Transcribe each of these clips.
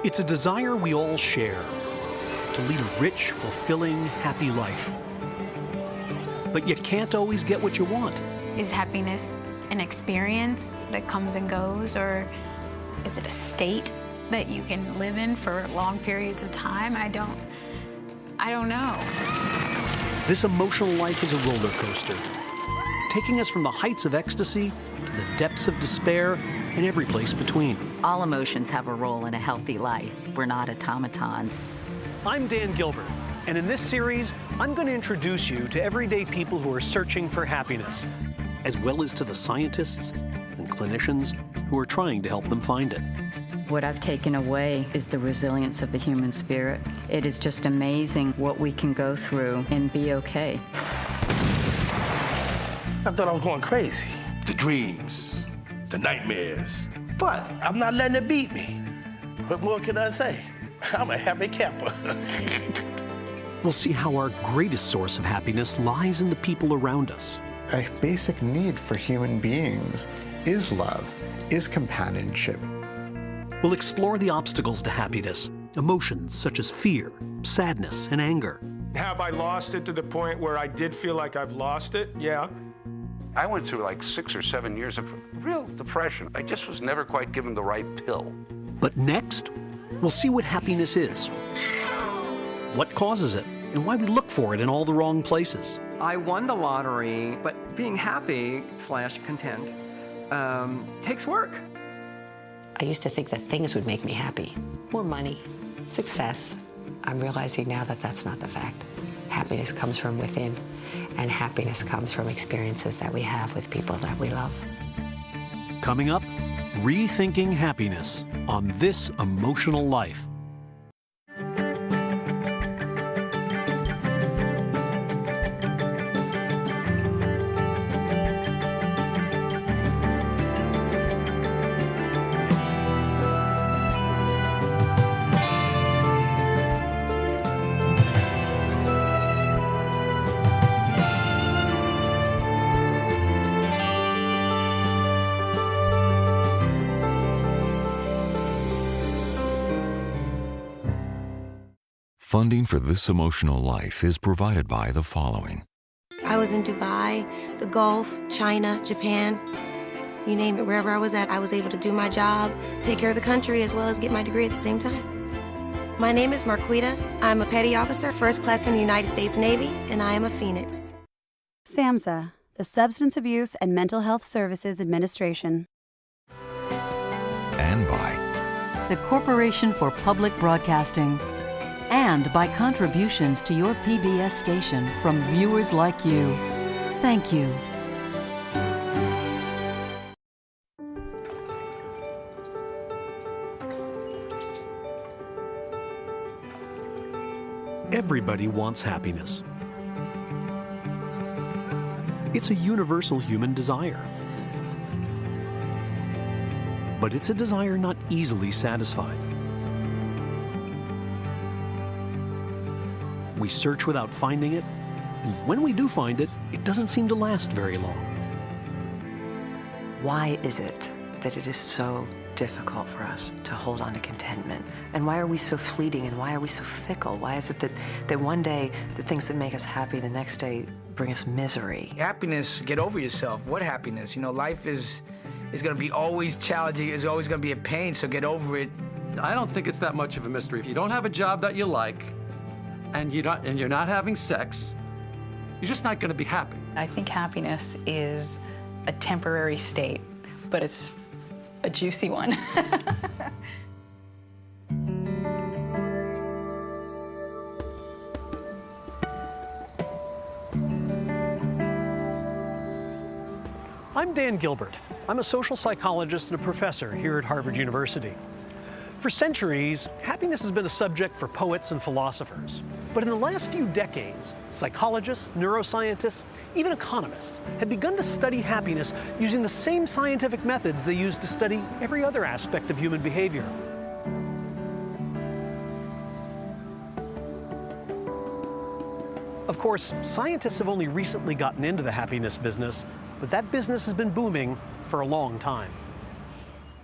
It's a desire we all share, to lead a rich, fulfilling, happy life. But you can't always get what you want. Is happiness an experience that comes and goes, or is it a state that you can live in for long periods of time? I don't know. This emotional life is a roller coaster, taking us from the heights of ecstasy to the depths of despair and every place between. All emotions have a role in a healthy life. We're not automatons. I'm Dan Gilbert, and in this series, I'm going to introduce you to everyday people who are searching for happiness, as well as to the scientists and clinicians who are trying to help them find it. What I've taken away is the resilience of the human spirit. It is just amazing what we can go through and be okay. I thought I was going crazy. The dreams, the nightmares. But I'm not letting it beat me. What more can I say? I'm a happy camper. We'll see how our greatest source of happiness lies in the people around us. A basic need for human beings is love, is companionship. We'll explore the obstacles to happiness, emotions such as fear, sadness, and anger. Have I lost it to the point where I did feel like I've lost it? Yeah. I went through like 6 or 7 years of real depression. I just was never quite given the right pill. But next, we'll see what happiness is, what causes it, and why we look for it in all the wrong places. I won the lottery, but being happy/content takes work. I used to think that things would make me happy. More money, success. I'm realizing now that that's not the fact. Happiness comes from within, and happiness comes from experiences that we have with people that we love. Coming up, rethinking happiness on This Emotional Life. Funding for This Emotional Life is provided by the following. I was in Dubai, the Gulf, China, Japan. You name it, wherever I was at, I was able to do my job, take care of the country, as well as get my degree at the same time. My name is Marquita. I'm a petty officer, first class in the United States Navy, and I am a Phoenix. SAMHSA, the Substance Abuse and Mental Health Services Administration. And by the Corporation for Public Broadcasting. And by contributions to your PBS station from viewers like you. Thank you. Everybody wants happiness. It's a universal human desire. But it's a desire not easily satisfied. We search without finding it, and when we do find it, it doesn't seem to last very long. Why is it that it is so difficult for us to hold on to contentment? And why are we so fleeting, and why are we so fickle? Why is it that one day the things that make us happy, the next day bring us misery? Happiness, get over yourself. What happiness? You know, life is going to be always challenging, is always going to be a pain, so get over it. I don't think it's that much of a mystery. If you don't have a job that you like, and you're not having sex, you're just not going to be happy. I think happiness is a temporary state, but it's a juicy one. I'm Dan Gilbert. I'm a social psychologist and a professor here at Harvard University. For centuries, happiness has been a subject for poets and philosophers. But in the last few decades, psychologists, neuroscientists, even economists have begun to study happiness using the same scientific methods they use to study every other aspect of human behavior. Of course, scientists have only recently gotten into the happiness business, but that business has been booming for a long time.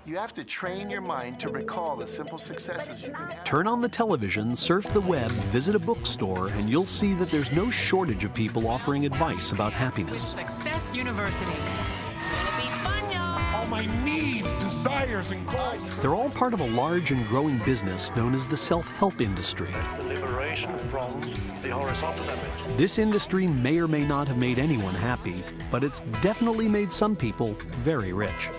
You have to train your mind to recall the simple successes you can have. Turn on the television, surf the web, visit a bookstore, and you'll see that there's no shortage of people offering advice about happiness. Success University. Gonna be fun, y'all. All my needs, desires, and goals. They're all part of a large and growing business known as the self-help industry. The liberation from the horizontal image. This industry may or may not have made anyone happy, but it's definitely made some people very rich.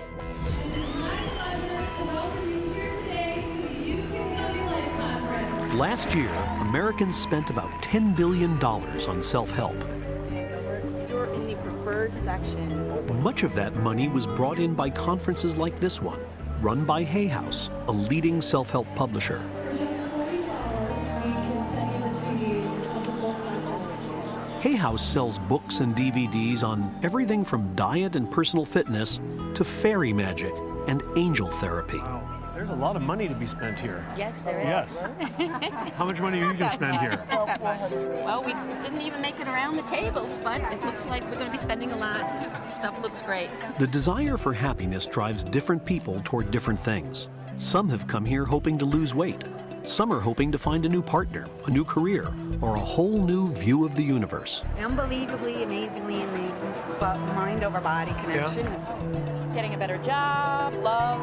Last year, Americans spent about $10 billion on self-help. You're in the preferred section. Much of that money was brought in by conferences like this one, run by Hay House, a leading self-help publisher. Hay House sells books and DVDs on everything from diet and personal fitness to fairy magic and angel therapy. There's a lot of money to be spent here. Yes, there is. Yes. How much money are you going to spend here? Well, we didn't even make it around the tables, but it looks like we're going to be spending a lot. Stuff looks great. The desire for happiness drives different people toward different things. Some have come here hoping to lose weight. Some are hoping to find a new partner, a new career, or a whole new view of the universe. Unbelievably, amazingly in the mind-over-body connection. Yeah. Getting a better job, love,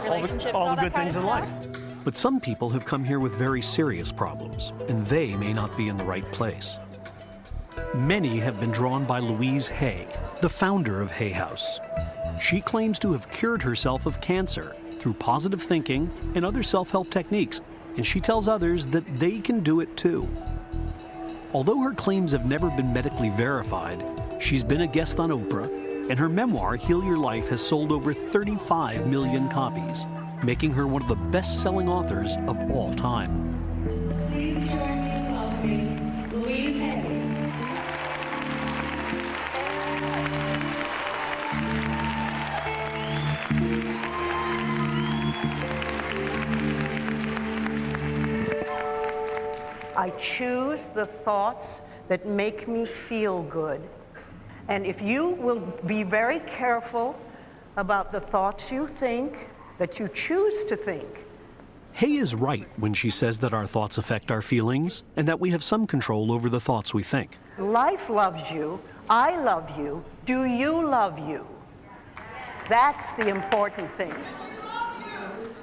relationships, all the that good kind things of in stuff. life. But some people have come here with very serious problems, and they may not be in the right place. Many have been drawn by Louise Hay, the founder of Hay House. She claims to have cured herself of cancer through positive thinking and other self-help techniques, and she tells others that they can do it too. Although her claims have never been medically verified, she's been a guest on Oprah, and her memoir, Heal Your Life, has sold over 35 million copies, making her one of the best-selling authors of all time. Please join me in welcoming Louise Hay. I choose the thoughts that make me feel good. And if you will be very careful about the thoughts you think, that you choose to think. Hay is right when she says that our thoughts affect our feelings and that we have some control over the thoughts we think. Life loves you. I love you. Do you love you? That's the important thing.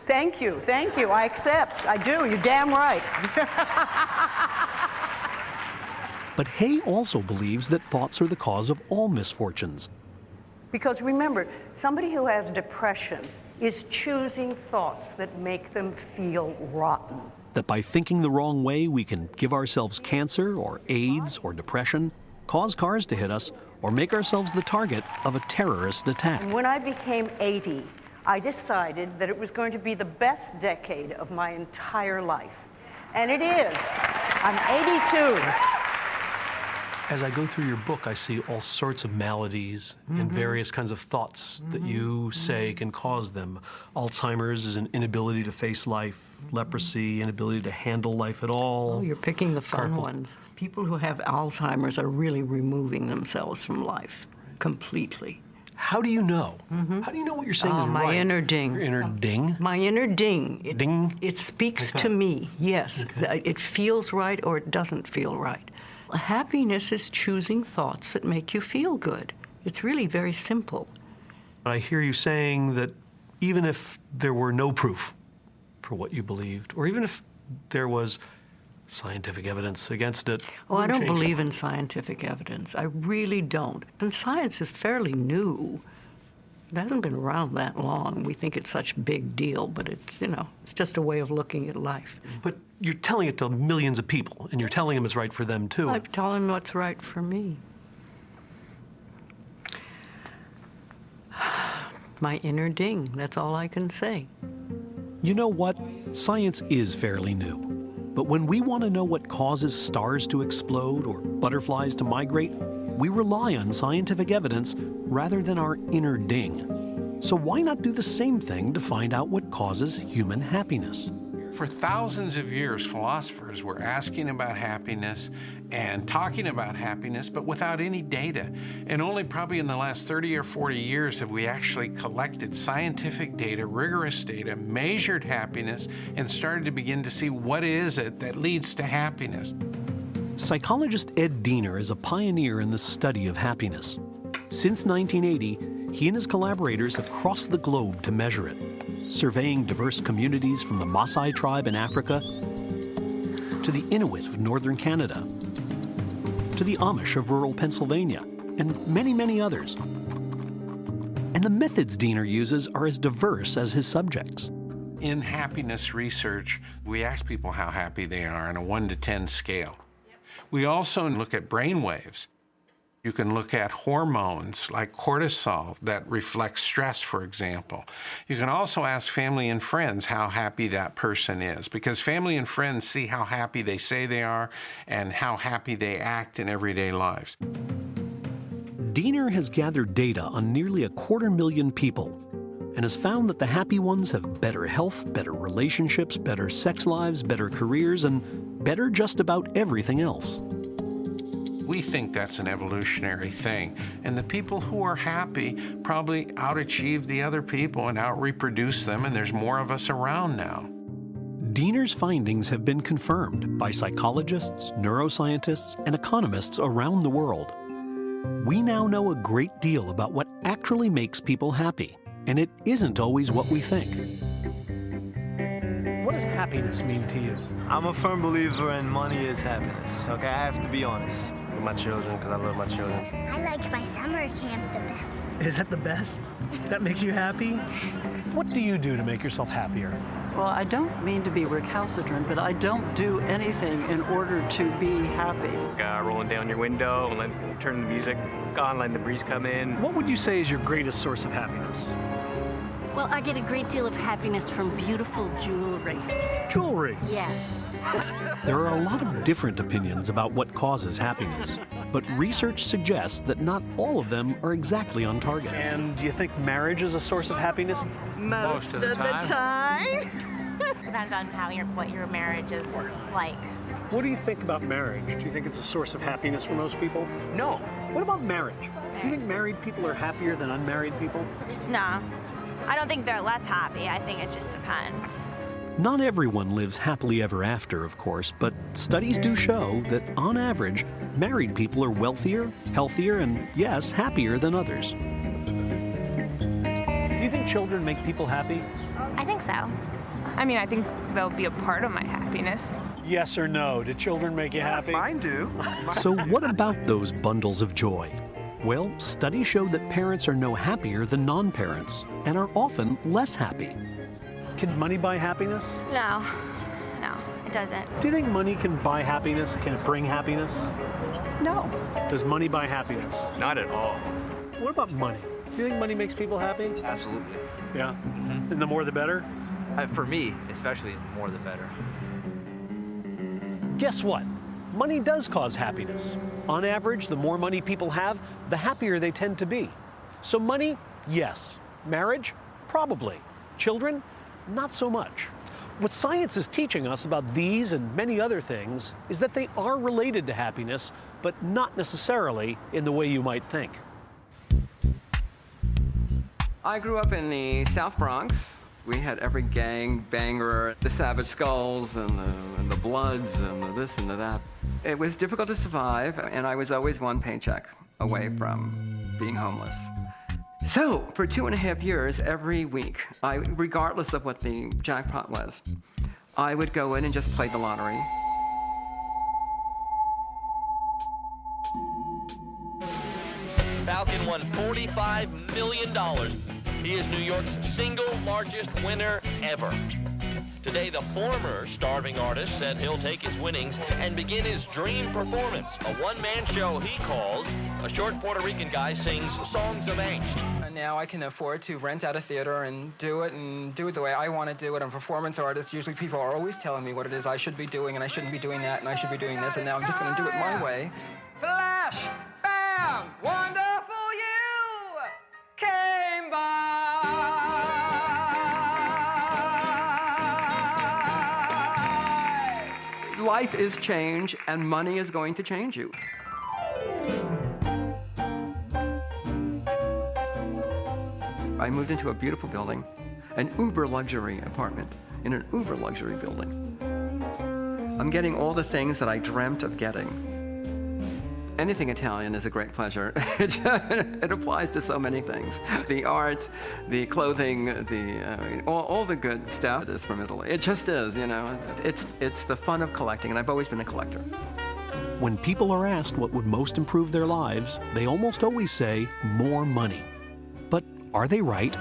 Thank you. Thank you. I accept. I do. You're damn right. But Hay also believes that thoughts are the cause of all misfortunes. Because remember, somebody who has depression is choosing thoughts that make them feel rotten. That by thinking the wrong way, we can give ourselves cancer or AIDS or depression, cause cars to hit us, or make ourselves the target of a terrorist attack. And when I became 80, I decided that it was going to be the best decade of my entire life. And it is. I'm 82. As I go through your book, I see all sorts of maladies and various kinds of thoughts that you say can cause them. Alzheimer's is an inability to face life, leprosy, inability to handle life at all. Oh, you're picking the fun ones. People who have Alzheimer's are really removing themselves from life completely. How do you know? How do you know what you're saying is my right? inner ding. Your inner ding? My inner ding. Ding? It speaks to me, yes. It feels right or it doesn't feel right. Happiness is choosing thoughts that make you feel good. It's really very simple. I hear you saying that even if there were no proof for what you believed, or even if there was scientific evidence against it. Oh, I don't believe in scientific evidence. I really don't. And science is fairly new. It hasn't been around that long. We think it's such a big deal, but it's, it's just a way of looking at life. But you're telling it to millions of people, and you're telling them it's right for them, too. I'm telling them what's right for me. My inner ding, that's all I can say. You know what? Science is fairly new. But when we want to know what causes stars to explode or butterflies to migrate, we rely on scientific evidence rather than our inner ding. So why not do the same thing to find out what causes human happiness? For thousands of years, philosophers were asking about happiness and talking about happiness, but without any data. And only probably in the last 30 or 40 years have we actually collected scientific data, rigorous data, measured happiness, and started to begin to see what is it that leads to happiness. Psychologist Ed Diener is a pioneer in the study of happiness. Since 1980, he and his collaborators have crossed the globe to measure it, surveying diverse communities from the Maasai tribe in Africa to the Inuit of northern Canada, to the Amish of rural Pennsylvania, and many, many others. And the methods Diener uses are as diverse as his subjects. In happiness research, we ask people how happy they are on a 1 to 10 scale. We also look at brain waves. You can look at hormones like cortisol that reflects stress, for example. You can also ask family and friends how happy that person is, because family and friends see how happy they say they are and how happy they act in everyday lives. Diener has gathered data on nearly 250,000 people and has found that the happy ones have better health, better relationships, better sex lives, better careers, and better just about everything else. We think that's an evolutionary thing. And the people who are happy probably out-achieve the other people and out-reproduce them, and there's more of us around now. Diener's findings have been confirmed by psychologists, neuroscientists, and economists around the world. We now know a great deal about what actually makes people happy, and it isn't always what we think. What does happiness mean to you? I'm a firm believer in money is happiness, okay? I have to be honest. With my children, because I love my children. I like my summer camp the best. Is that the best? That makes you happy? What do you do to make yourself happier? Well, I don't mean to be recalcitrant, but I don't do anything in order to be happy. Rolling down your window and turn the music on, letting the breeze come in. What would you say is your greatest source of happiness? Well, I get a great deal of happiness from beautiful jewelry. Jewelry? Yes. There are a lot of different opinions about what causes happiness, but research suggests that not all of them are exactly on target. And do you think marriage is a source of happiness? Most of the time. Depends on what your marriage is like. What do you think about marriage? Do you think it's a source of happiness for most people? No. What about marriage? Do you think married people are happier than unmarried people? No. I don't think they're less happy. I think it just depends. Not everyone lives happily ever after, of course, but studies do show that, on average, married people are wealthier, healthier, and, yes, happier than others. Do you think children make people happy? I think so. I mean, I think they'll be a part of my happiness. Yes or no? Do children make you happy? Mine do. So what about those bundles of joy? Well, studies show that parents are no happier than non-parents and are often less happy. Can money buy happiness? No, it doesn't. Do you think money can buy happiness? Can it bring happiness? No. Does money buy happiness? Not at all. What about money? Do you think money makes people happy? Absolutely. Yeah? And the more the better? For me, especially, the more the better. Guess what? Money does cause happiness. On average, the more money people have, the happier they tend to be. So money, yes. Marriage, probably. Children, not so much. What science is teaching us about these and many other things is that they are related to happiness, but not necessarily in the way you might think. I grew up in the South Bronx. We had every gang banger, the Savage Skulls and the Bloods and the this and the that. It was difficult to survive, and I was always one paycheck away from being homeless. So, for 2.5 years, every week, regardless of what the jackpot was, I would go in and just play the lottery. Falcon won $45 million. He is New York's single largest winner ever. Today, the former starving artist said he'll take his winnings and begin his dream performance, a one-man show he calls A Short Puerto Rican Guy Sings Songs of Angst. And now I can afford to rent out a theater and do it the way I want to do it. I'm a performance artist. Usually people are always telling me what it is I should be doing, and I shouldn't be doing that, and I should be doing this, and now I'm just going to do it my way. Flash! Bam! Wonderful you came by. Life is change, and money is going to change you. I moved into a beautiful building, an uber luxury apartment in an uber luxury building. I'm getting all the things that I dreamt of getting. Anything Italian is a great pleasure. It applies to so many things. The art, the clothing, all the good stuff is from Italy. It just is, you know. It's the fun of collecting, and I've always been a collector. When people are asked what would most improve their lives, they almost always say more money. But are they right?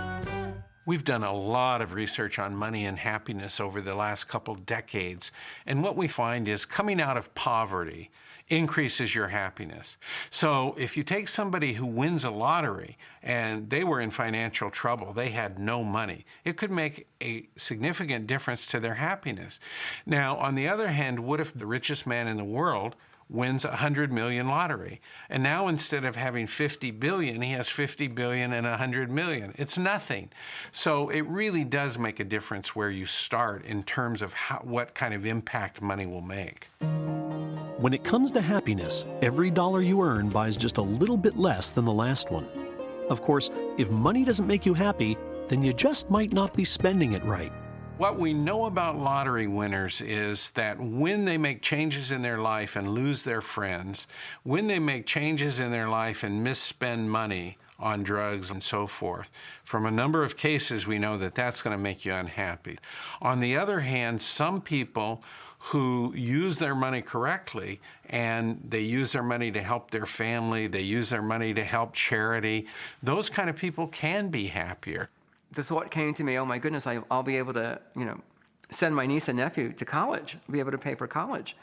We've done a lot of research on money and happiness over the last couple decades, and what we find is coming out of poverty increases your happiness. So if you take somebody who wins a lottery and they were in financial trouble, they had no money, it could make a significant difference to their happiness. Now, on the other hand, what if the richest man in the world wins a 100 million lottery? And now instead of having 50 billion, he has 50 billion and 100 million. It's nothing. So it really does make a difference where you start in terms of what kind of impact money will make. When it comes to happiness, every dollar you earn buys just a little bit less than the last one. Of course, if money doesn't make you happy, then you just might not be spending it right. What we know about lottery winners is that when they make changes in their life and lose their friends, when they make changes in their life and misspend money on drugs and so forth, from a number of cases we know that that's going to make you unhappy. On the other hand, some people who use their money correctly, and they use their money to help their family, they use their money to help charity, those kind of people can be happier. The thought came to me, oh my goodness, I'll be able to, send my niece and nephew to college, be able to pay for college.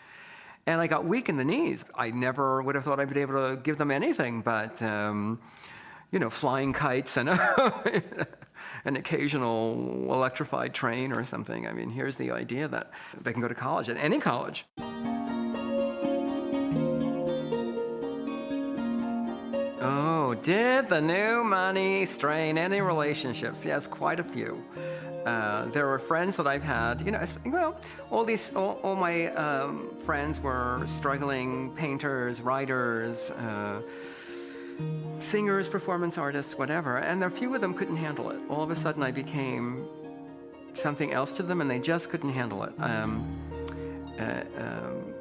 And I got weak in the knees. I never would have thought I'd be able to give them anything but, flying kites and an occasional electrified train or something. I mean, here's the idea that they can go to college, at any college. Oh, did the new money strain any relationships? Yes, quite a few. There were friends that I've had, all my friends were struggling painters, writers, singers, performance artists, whatever, and a few of them couldn't handle it. All of a sudden I became something else to them, and they just couldn't handle it.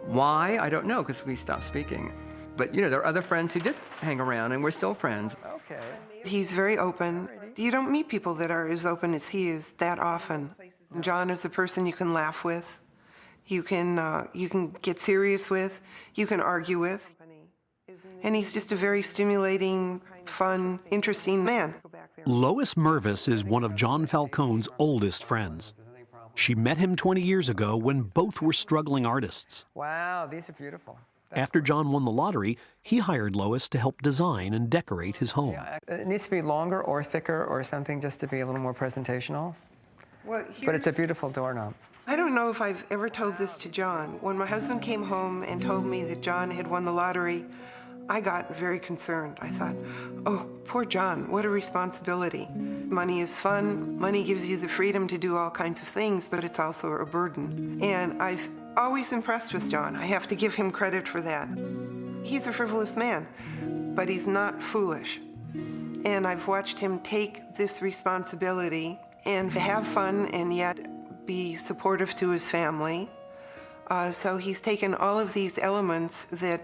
Why? I don't know, because we stopped speaking. But, there are other friends who did hang around, and we're still friends. Okay. He's very open. You don't meet people that are as open as he is that often. John is the person you can laugh with, you can get serious with, you can argue with. And he's just a very stimulating, fun, interesting man. Lois Mervis is one of John Falcone's oldest friends. She met him 20 years ago when both were struggling artists. Wow, these are beautiful. After John won the lottery, he hired Lois to help design and decorate his home. Yeah, it needs to be longer or thicker or something just to be a little more presentational. But it's a beautiful doorknob. I don't know if I've ever told this to John. When my husband came home and told me that John had won the lottery, I got very concerned. I thought, oh, poor John, what a responsibility. Money is fun. Money gives you the freedom to do all kinds of things, but it's also a burden. And I've always impressed with John. I have to give him credit for that. He's a frivolous man, but he's not foolish. And I've watched him take this responsibility and have fun and yet be supportive to his family. So he's taken all of these elements that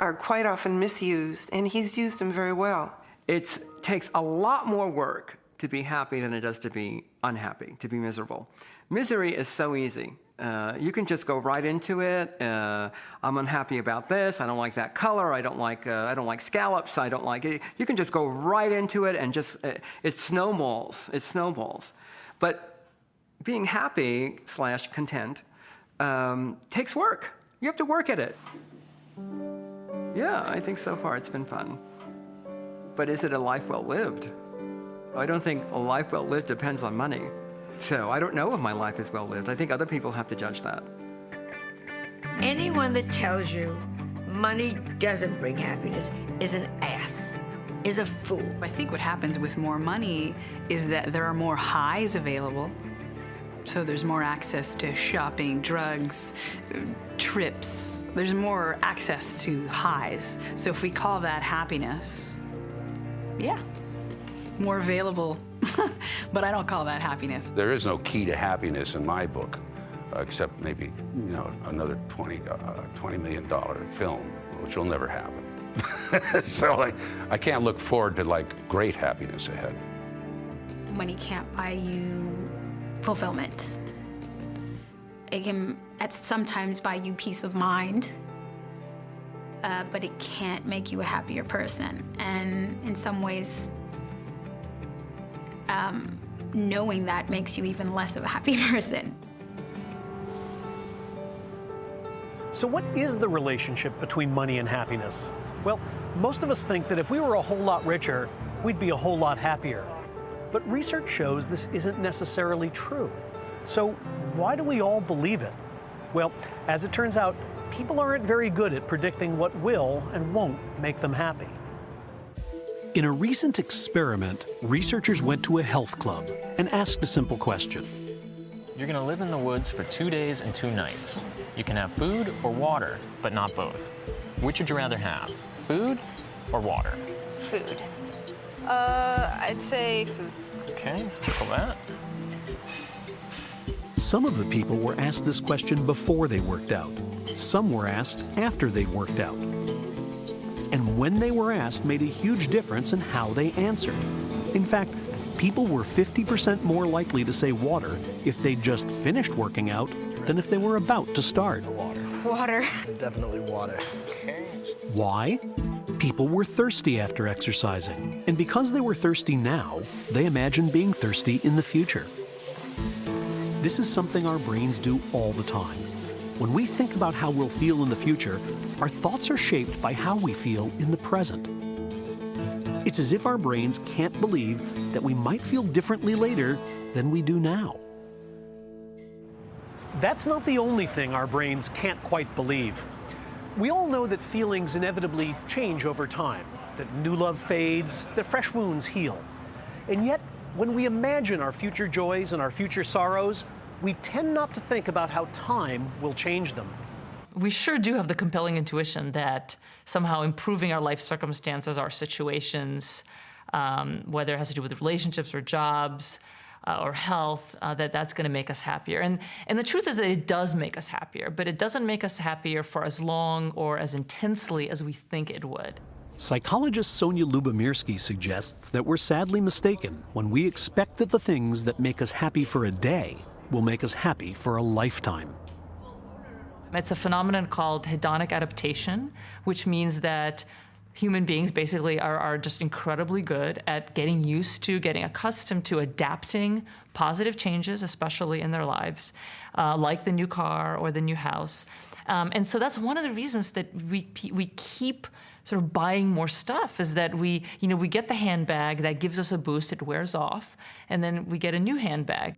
are quite often misused, and he's used them very well. It takes a lot more work to be happy than it does to be unhappy, to be miserable. Misery is so easy. You can just go right into it. I'm unhappy about this. I don't like that color. I don't like scallops. I don't like it. You can just go right into it and just it snowballs. It snowballs. But being happy / content takes work. You have to work at it. Yeah, I think so far it's been fun. But is it a life well lived? I don't think a life well lived depends on money. So I don't know if my life is well lived. I think other people have to judge that. Anyone that tells you money doesn't bring happiness is an ass, is a fool. I think what happens with more money is that there are more highs available. So there's more access to shopping, drugs, trips. There's more access to highs. So if we call that happiness, yeah, more available. But I don't call that happiness. There is no key to happiness in my book, except maybe, another $20 million film, which will never happen. So I can't look forward to great happiness ahead. Money can't buy you fulfillment. It can sometimes buy you peace of mind, but it can't make you a happier person. And in some ways, knowing that makes you even less of a happy person. So what is the relationship between money and happiness? Well, most of us think that if we were a whole lot richer, we'd be a whole lot happier. But research shows this isn't necessarily true. So why do we all believe it? Well, as it turns out, people aren't very good at predicting what will and won't make them happy. In a recent experiment, researchers went to a health club and asked a simple question. You're going to live in the woods for 2 days and 2 nights. You can have food or water, but not both. Which would you rather have, food or water? Food. I'd say food. Okay, circle that. Some of the people were asked this question before they worked out. Some were asked after they worked out. And when they were asked made a huge difference in how they answered. In fact, people were 50% more likely to say water if they just finished working out than if they were about to start. Water. Definitely water. Why? People were thirsty after exercising, and because they were thirsty now, they imagined being thirsty in the future. This is something our brains do all the time. When we think about how we'll feel in the future, our thoughts are shaped by how we feel in the present. It's as if our brains can't believe that we might feel differently later than we do now. That's not the only thing our brains can't quite believe. We all know that feelings inevitably change over time, that new love fades, that fresh wounds heal. And yet, when we imagine our future joys and our future sorrows, we tend not to think about how time will change them. We sure do have the compelling intuition that somehow improving our life circumstances, our situations, whether it has to do with relationships or jobs or health, that's going to make us happier. And the truth is that it does make us happier, but it doesn't make us happier for as long or as intensely as we think it would. Psychologist Sonia Lubomirsky suggests that we're sadly mistaken when we expect that the things that make us happy for a day will make us happy for a lifetime. It's a phenomenon called hedonic adaptation, which means that human beings basically are just incredibly good at getting used to, getting accustomed to adapting positive changes, especially in their lives, like the new car or the new house. And so that's one of the reasons that we keep sort of buying more stuff, is that we get the handbag that gives us a boost, it wears off, and then we get a new handbag.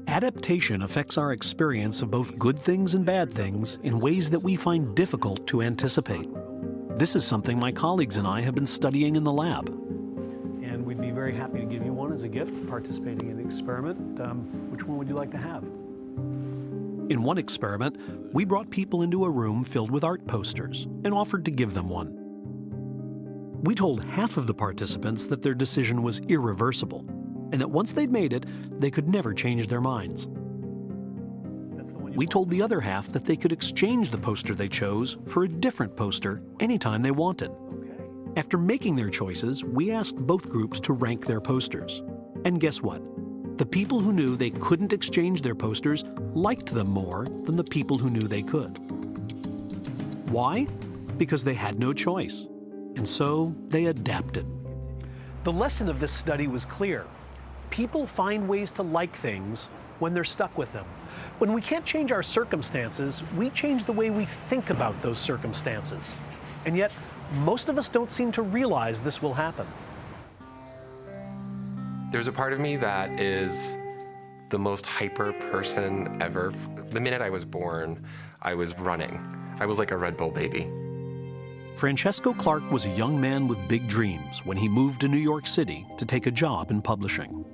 Adaptation affects our experience of both good things and bad things in ways that we find difficult to anticipate. This is something my colleagues and I have been studying in the lab. And we'd be very happy to give you one as a gift for participating in the experiment. Which one would you like to have? In one experiment, we brought people into a room filled with art posters and offered to give them one. We told half of the participants that their decision was irreversible, and that once they'd made it, they could never change their minds. We told the other half that they could exchange the poster they chose for a different poster anytime they wanted. After making their choices, we asked both groups to rank their posters. And guess what? The people who knew they couldn't exchange their posters liked them more than the people who knew they could. Why? Because they had no choice. And so they adapted. The lesson of this study was clear. People find ways to like things when they're stuck with them. When we can't change our circumstances, we change the way we think about those circumstances. And yet, most of us don't seem to realize this will happen. There's a part of me that is the most hyper person ever. The minute I was born, I was running. I was like a Red Bull baby. Francesco Clark was a young man with big dreams when he moved to New York City to take a job in publishing.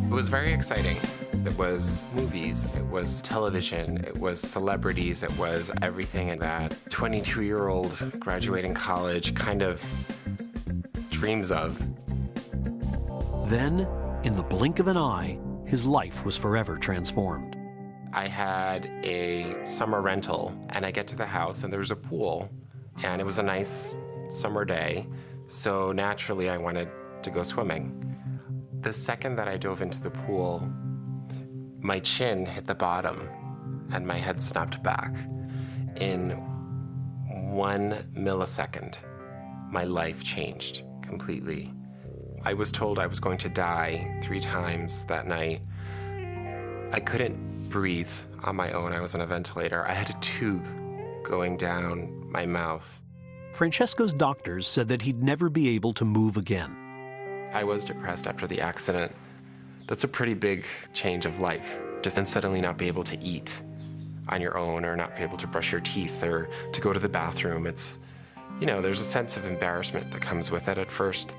It was very exciting. It was movies, it was television, it was celebrities, it was everything that 22-year-old graduating college kind of dreams of. Then, in the blink of an eye, his life was forever transformed. I had a summer rental, and I get to the house, and there was a pool, and it was a nice summer day, so naturally I wanted to go swimming. The second that I dove into the pool, my chin hit the bottom, and my head snapped back. In 1 millisecond, my life changed completely. I was told I was going to die 3 times that night. I couldn't breathe on my own. I was on a ventilator. I had a tube going down my mouth. Francesco's doctors said that he'd never be able to move again. I was depressed after the accident. That's a pretty big change of life. To then suddenly not be able to eat on your own or not be able to brush your teeth or to go to the bathroom. It's, you know, there's a sense of embarrassment that comes with it at first.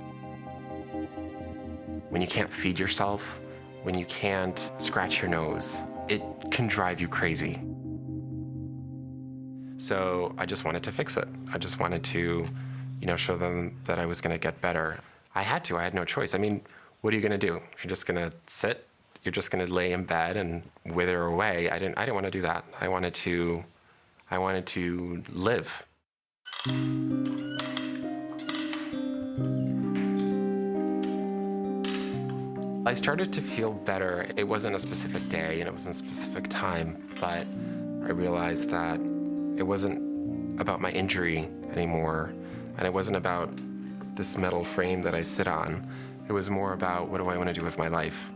When you can't feed yourself, when you can't scratch your nose, it can drive you crazy. So I just wanted to fix it. I just wanted to, you know, show them that I was going to get better. I had no choice. I mean, what are you going to do? You're just going to sit? You're just going to lay in bed and wither away? I didn't want to do that. I wanted to live. I started to feel better. It wasn't a specific day and it wasn't a specific time, but I realized that it wasn't about my injury anymore, and it wasn't about this metal frame that I sit on. It was more about, what do I want to do with my life?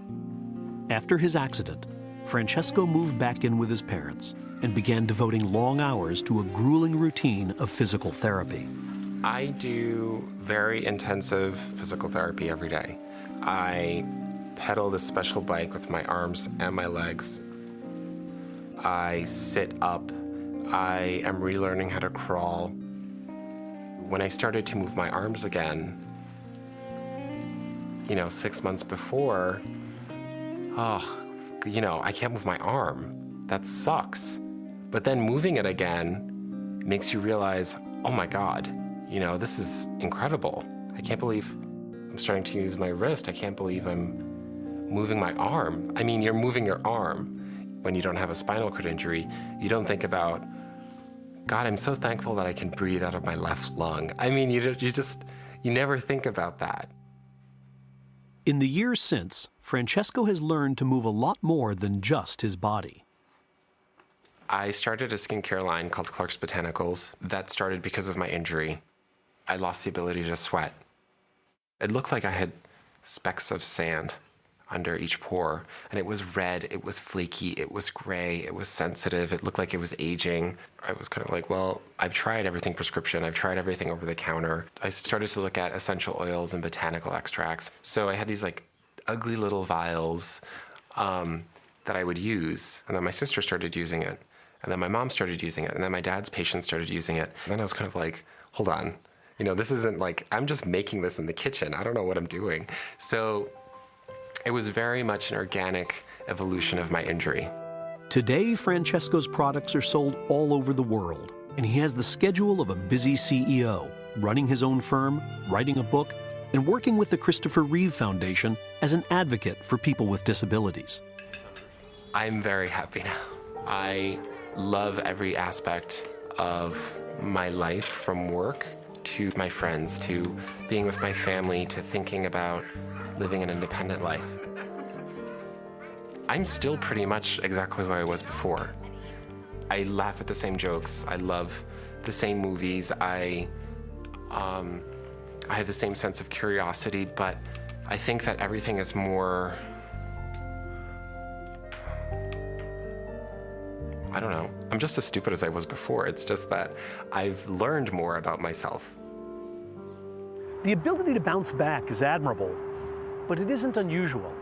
After his accident, Francesco moved back in with his parents and began devoting long hours to a grueling routine of physical therapy. I do very intensive physical therapy every day. I pedal this special bike with my arms and my legs. I sit up. I am relearning how to crawl. When I started to move my arms again, 6 months before, I can't move my arm. That sucks. But then moving it again makes you realize, oh my God, this is incredible. I can't believe I'm starting to use my wrist. I can't believe I'm moving my arm. I mean, you're moving your arm. When you don't have a spinal cord injury, you don't think about, God, I'm so thankful that I can breathe out of my left lung. I mean, you never think about that. In the years since, Francesco has learned to move a lot more than just his body. I started a skincare line called Clark's Botanicals. That started because of my injury. I lost the ability to sweat. It looked like I had specks of sand under each pore, and it was red, it was flaky, it was gray, it was sensitive, it looked like it was aging. I was kind of like, well, I've tried everything prescription, I've tried everything over the counter. I started to look at essential oils and botanical extracts. So I had these like ugly little vials that I would use, and then my sister started using it, and then my mom started using it, and then my dad's patients started using it. And then I was kind of like, hold on, this isn't like, I'm just making this in the kitchen, I don't know what I'm doing. So it was very much an organic evolution of my injury. Today, Francesco's products are sold all over the world, and he has the schedule of a busy CEO, running his own firm, writing a book, and working with the Christopher Reeve Foundation as an advocate for people with disabilities. I'm very happy now. I love every aspect of my life, from work to my friends, to being with my family, to thinking about living an independent life. I'm still pretty much exactly who I was before. I laugh at the same jokes. I love the same movies. I have the same sense of curiosity, but I think that everything is more, I don't know. I'm just as stupid as I was before. It's just that I've learned more about myself. The ability to bounce back is admirable, but it isn't unusual.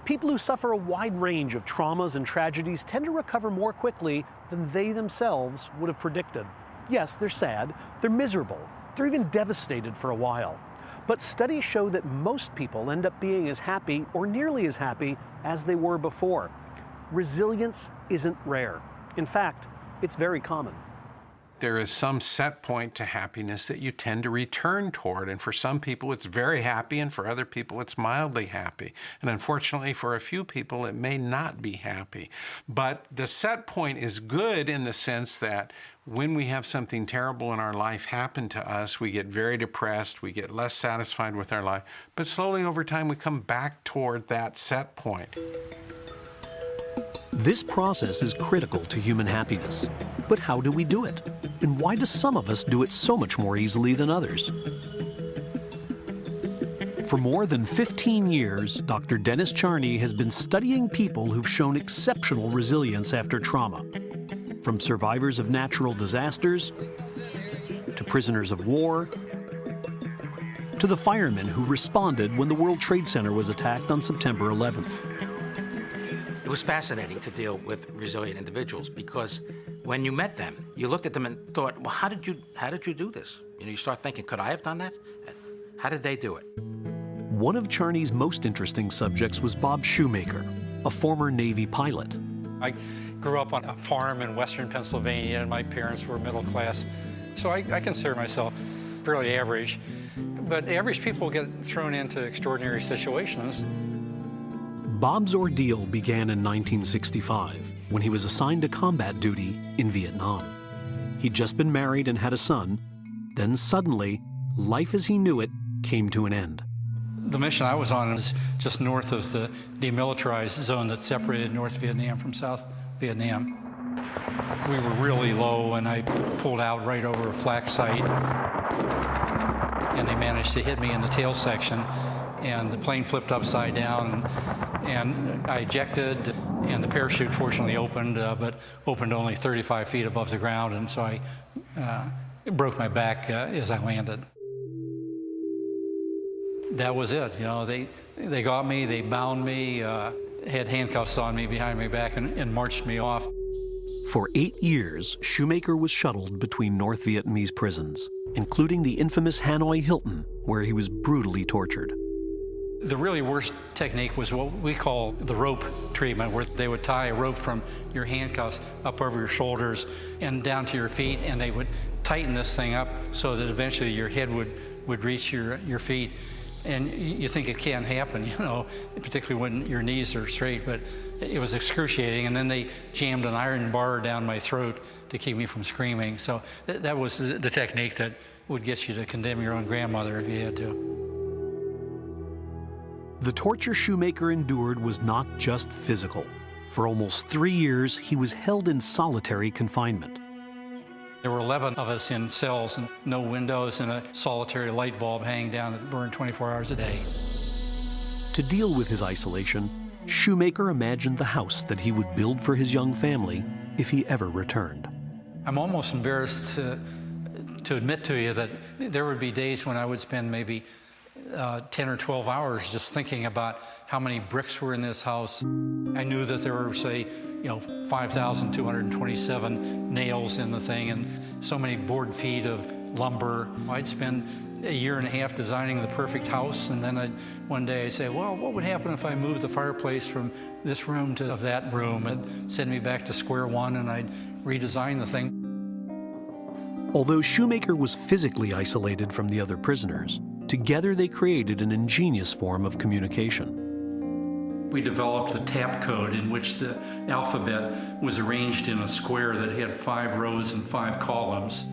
People who suffer a wide range of traumas and tragedies tend to recover more quickly than they themselves would have predicted. Yes, they're sad, they're miserable, they're even devastated for a while. But studies show that most people end up being as happy or nearly as happy as they were before. Resilience isn't rare. In fact, it's very common. There is some set point to happiness that you tend to return toward, and for some people it's very happy, and for other people it's mildly happy. And unfortunately for a few people it may not be happy. But the set point is good in the sense that when we have something terrible in our life happen to us, we get very depressed, we get less satisfied with our life, but slowly over time we come back toward that set point. This process is critical to human happiness. But how do we do it? And why do some of us do it so much more easily than others? For more than 15 years, Dr. Dennis Charney has been studying people who've shown exceptional resilience after trauma. From survivors of natural disasters, to prisoners of war, to the firemen who responded when the World Trade Center was attacked on September 11th. It was fascinating to deal with resilient individuals because when you met them, you looked at them and thought, well, how did you do this? You know, you start thinking, could I have done that? How did they do it? One of Charney's most interesting subjects was Bob Shoemaker, a former Navy pilot. I grew up on a farm in western Pennsylvania, and my parents were middle class, so I consider myself fairly average. But average people get thrown into extraordinary situations. Bob's ordeal began in 1965 when he was assigned to combat duty in Vietnam. He'd just been married and had a son. Then suddenly, life as he knew it came to an end. The mission I was on was just north of the demilitarized zone that separated North Vietnam from South Vietnam. We were really low, and I pulled out right over a flak site, and they managed to hit me in the tail section, and the plane flipped upside down, and I ejected, and the parachute fortunately opened, but opened only 35 feet above the ground, and so I broke my back as I landed. That was it. You know, they got me, they bound me, had handcuffs on me behind my back, and marched me off. For 8 years, Shoemaker was shuttled between North Vietnamese prisons, including the infamous Hanoi Hilton, where he was brutally tortured. The really worst technique was what we call the rope treatment, where they would tie a rope from your handcuffs up over your shoulders and down to your feet, and they would tighten this thing up so that eventually your head would reach your feet. And you think it can't happen, you know, particularly when your knees are straight, but it was excruciating. And then they jammed an iron bar down my throat to keep me from screaming. So that was the technique that would get you to condemn your own grandmother if you had to. The torture Shoemaker endured was not just physical. For almost 3 years, he was held in solitary confinement. There were 11 of us in cells, and no windows, and a solitary light bulb hanging down that burned 24 hours a day. To deal with his isolation, Shoemaker imagined the house that he would build for his young family if he ever returned. I'm almost embarrassed to admit to you that there would be days when I would spend maybe 10 or 12 hours just thinking about how many bricks were in this house. I knew that there were, say, 5,227 nails in the thing and so many board feet of lumber. I'd spend a year and a half designing the perfect house, and then one day I'd say, well, what would happen if I moved the fireplace from this room to that room? It'd send me back to square one, and I'd redesign the thing. Although Shoemaker was physically isolated from the other prisoners, together they created an ingenious form of communication. We developed a tap code in which the alphabet was arranged in a square that had 5 rows and 5 columns.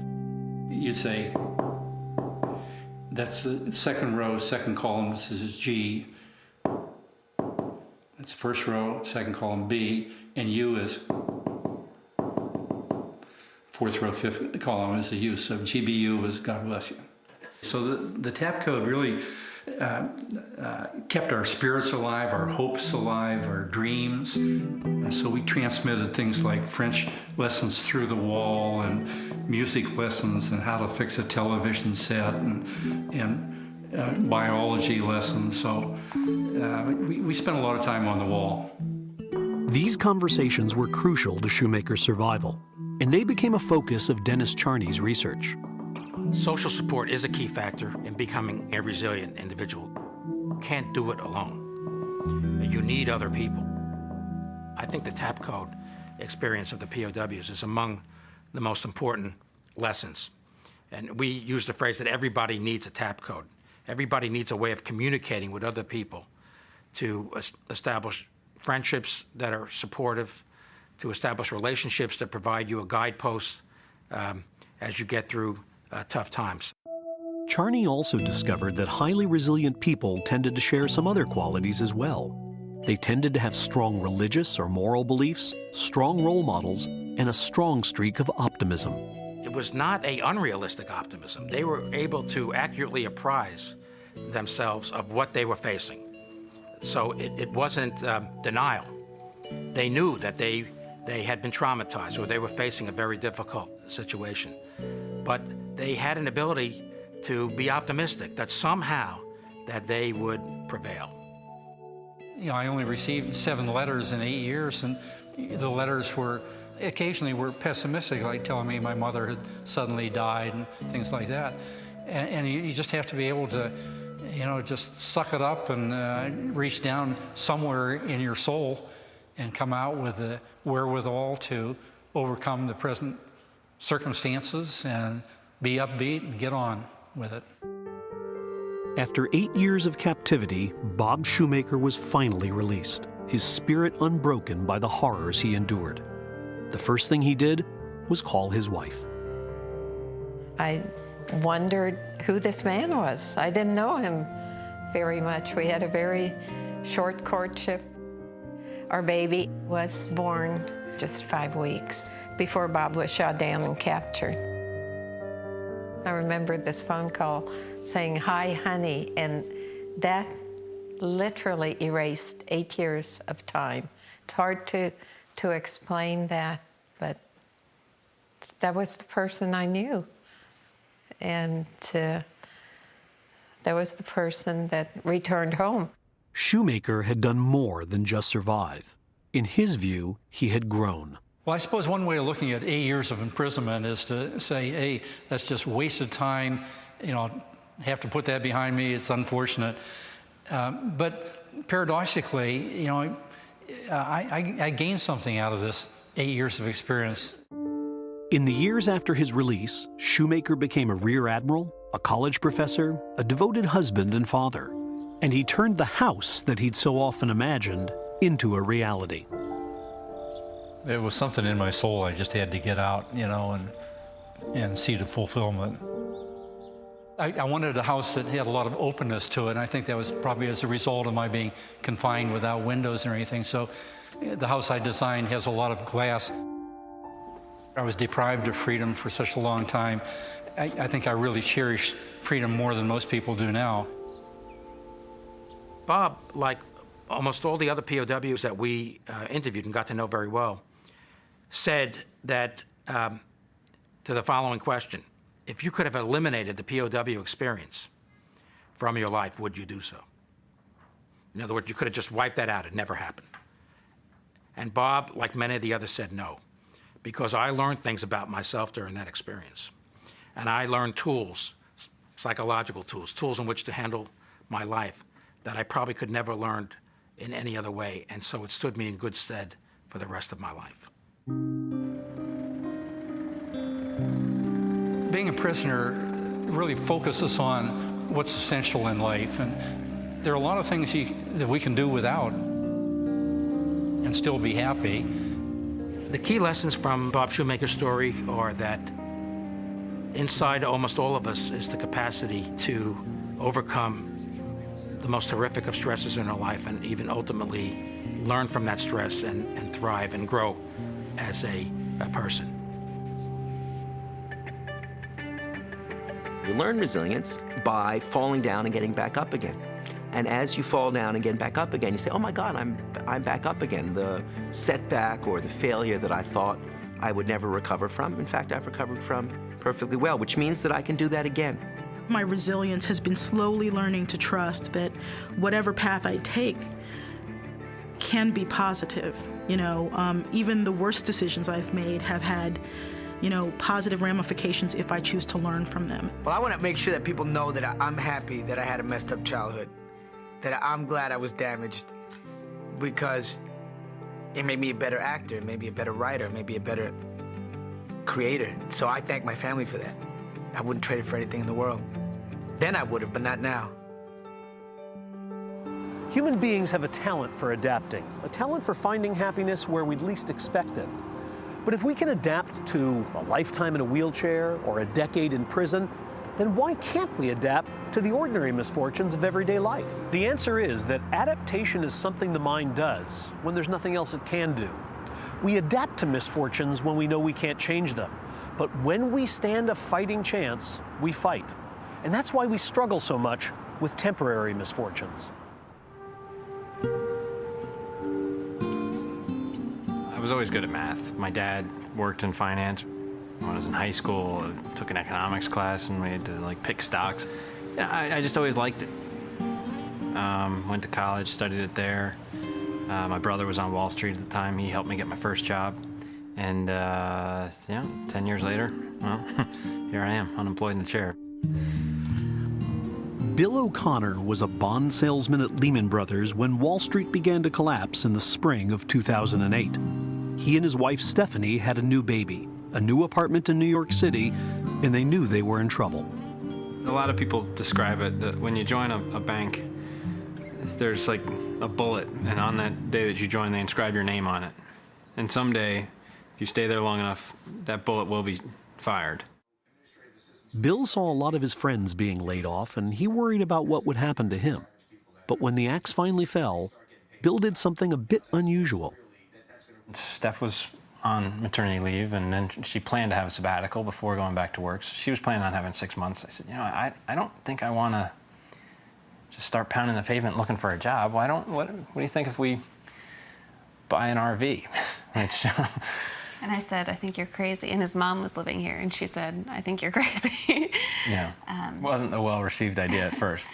You'd say, that's the second row, second column, this is G. That's first row, second column, B, and U is fourth row, fifth column is the U, so GBU is God bless you. So the tap code really kept our spirits alive, our hopes alive, our dreams. And so we transmitted things like French lessons through the wall and music lessons and how to fix a television set and biology lessons. So we spent a lot of time on the wall. These conversations were crucial to Shoemaker's survival, and they became a focus of Dennis Charney's research. Social support is a key factor in becoming a resilient individual. You can't do it alone. You need other people. I think the tap code experience of the POWs is among the most important lessons. And we use the phrase that everybody needs a tap code. Everybody needs a way of communicating with other people to establish friendships that are supportive, to establish relationships that provide you a guidepost as you get through tough times. Charney also discovered that highly resilient people tended to share some other qualities as well. They tended to have strong religious or moral beliefs, strong role models, and a strong streak of optimism. It was not an unrealistic optimism. They were able to accurately apprise themselves of what they were facing. So it wasn't denial. They knew that they had been traumatized or they were facing a very difficult situation. But they had an ability to be optimistic that somehow that they would prevail. You know, I only received 7 letters in 8 years, and the letters were occasionally pessimistic, like telling me my mother had suddenly died and things like that. And you just have to be able to, you know, just suck it up and reach down somewhere in your soul and come out with the wherewithal to overcome the present circumstances and be upbeat and get on with it. After 8 years of captivity, Bob Shoemaker was finally released, his spirit unbroken by the horrors he endured. The first thing he did was call his wife. I wondered who this man was. I didn't know him very much. We had a very short courtship. Our baby was born just 5 weeks before Bob was shot down and captured. I remember this phone call saying, "Hi, honey," and that literally erased 8 years of time. It's hard to explain that, but that was the person I knew. And that was the person that returned home. Shoemaker had done more than just survive. In his view, he had grown. Well, I suppose one way of looking at 8 years of imprisonment is to say, hey, that's just wasted time. You know, have to put that behind me. It's unfortunate. But paradoxically, you know, I gained something out of this 8 years of experience. In the years after his release, Shoemaker became a rear admiral, a college professor, a devoted husband and father. And he turned the house that he'd so often imagined into a reality. It was something in my soul I just had to get out, you know, and see the fulfillment. I wanted a house that had a lot of openness to it, and I think that was probably as a result of my being confined without windows or anything. So the house I designed has a lot of glass. I was deprived of freedom for such a long time. I think I really cherish freedom more than most people do now. Bob, like almost all the other POWs that we interviewed and got to know very well, said that to the following question: if you could have eliminated the POW experience from your life, would you do so? In other words, you could have just wiped that out. It never happened. And Bob, like many of the others, said no, because I learned things about myself during that experience. And I learned tools, psychological tools in which to handle my life that I probably could never learn in any other way. And so it stood me in good stead for the rest of my life. Being a prisoner really focuses on what's essential in life. And there are a lot of things that we can do without and still be happy. The key lessons from Bob Shoemaker's story are that inside almost all of us is the capacity to overcome the most horrific of stresses in our life and even ultimately learn from that stress and thrive and grow as a person. You learn resilience by falling down and getting back up again. And as you fall down and get back up again, you say, oh my God, I'm back up again. The setback or the failure that I thought I would never recover from, in fact, I've recovered from perfectly well, which means that I can do that again. My resilience has been slowly learning to trust that whatever path I take can be positive. You know, even the worst decisions I've made have had positive ramifications if I choose to learn from them. Well, I want to make sure that people know that I'm happy that I had a messed up childhood, that I'm glad I was damaged, because it made me a better actor, it made me a better writer, it made me a better creator. So I thank my family for that. I wouldn't trade it for anything in the world. Then I would have, but not now. Human beings have a talent for adapting, a talent for finding happiness where we'd least expect it. But if we can adapt to a lifetime in a wheelchair or a decade in prison, then why can't we adapt to the ordinary misfortunes of everyday life? The answer is that adaptation is something the mind does when there's nothing else it can do. We adapt to misfortunes when we know we can't change them. But when we stand a fighting chance, we fight. And that's why we struggle so much with temporary misfortunes. I was always good at math. My dad worked in finance. When I was in high school, I took an economics class and we had to pick stocks. I just always liked it. Went to college, studied it there. My brother was on Wall Street at the time. He helped me get my first job. And 10 years later, well, here I am, unemployed in a chair. Bill O'Connor was a bond salesman at Lehman Brothers when Wall Street began to collapse in the spring of 2008. He and his wife Stephanie had a new baby, a new apartment in New York City, and they knew they were in trouble. A lot of people describe it that when you join a bank, there's like a bullet, and on that day that you join, they inscribe your name on it. And someday, if you stay there long enough, that bullet will be fired. Bill saw a lot of his friends being laid off, and he worried about what would happen to him. But when the axe finally fell, Bill did something a bit unusual. Steph was on maternity leave, and then she planned to have a sabbatical before going back to work. So she was planning on having 6 months. I said, I don't think I want to just start pounding the pavement looking for a job. What do you think if we buy an RV? Which, and I said, I think you're crazy. And his mom was living here, and she said, I think you're crazy. Yeah, wasn't a well-received idea at first.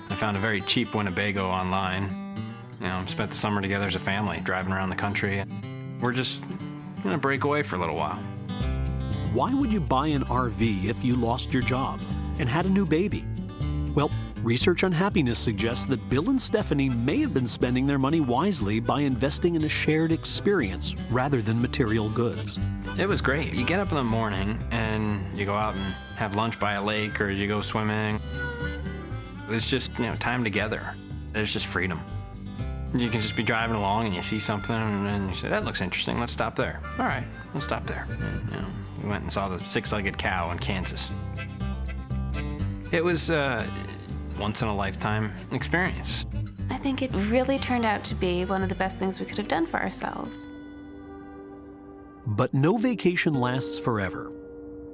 I found a very cheap Winnebago online. Spent the summer together as a family, driving around the country. We're just gonna break away for a little while. Why would you buy an RV if you lost your job and had a new baby? Well, research on happiness suggests that Bill and Stephanie may have been spending their money wisely by investing in a shared experience rather than material goods. It was great. You get up in the morning and you go out and have lunch by a lake, or you go swimming. It's just, time together. There's just freedom. You can just be driving along and you see something and you say, that looks interesting, let's stop there. All right, let's stop there. We went and saw the six-legged cow in Kansas. It was a once-in-a-lifetime experience. I think it really turned out to be one of the best things we could have done for ourselves. But no vacation lasts forever.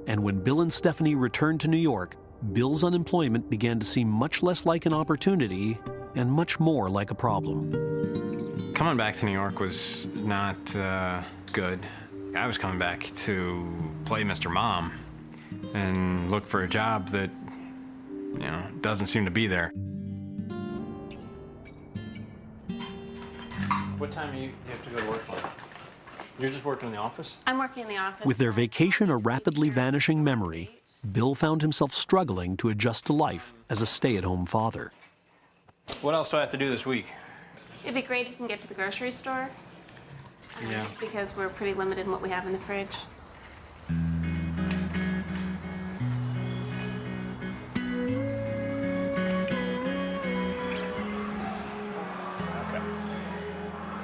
And when Bill and Stephanie returned to New York, Bill's unemployment began to seem much less like an opportunity and much more like a problem. Coming back to New York was not good. I was coming back to play Mr. Mom and look for a job that, doesn't seem to be there. What time do you have to go to work? You're just working in the office? I'm working in the office. With their vacation a rapidly vanishing memory, Bill found himself struggling to adjust to life as a stay-at-home father. What else do I have to do this week? It'd be great if you can get to the grocery store. Yeah. Just because we're pretty limited in what we have in the fridge.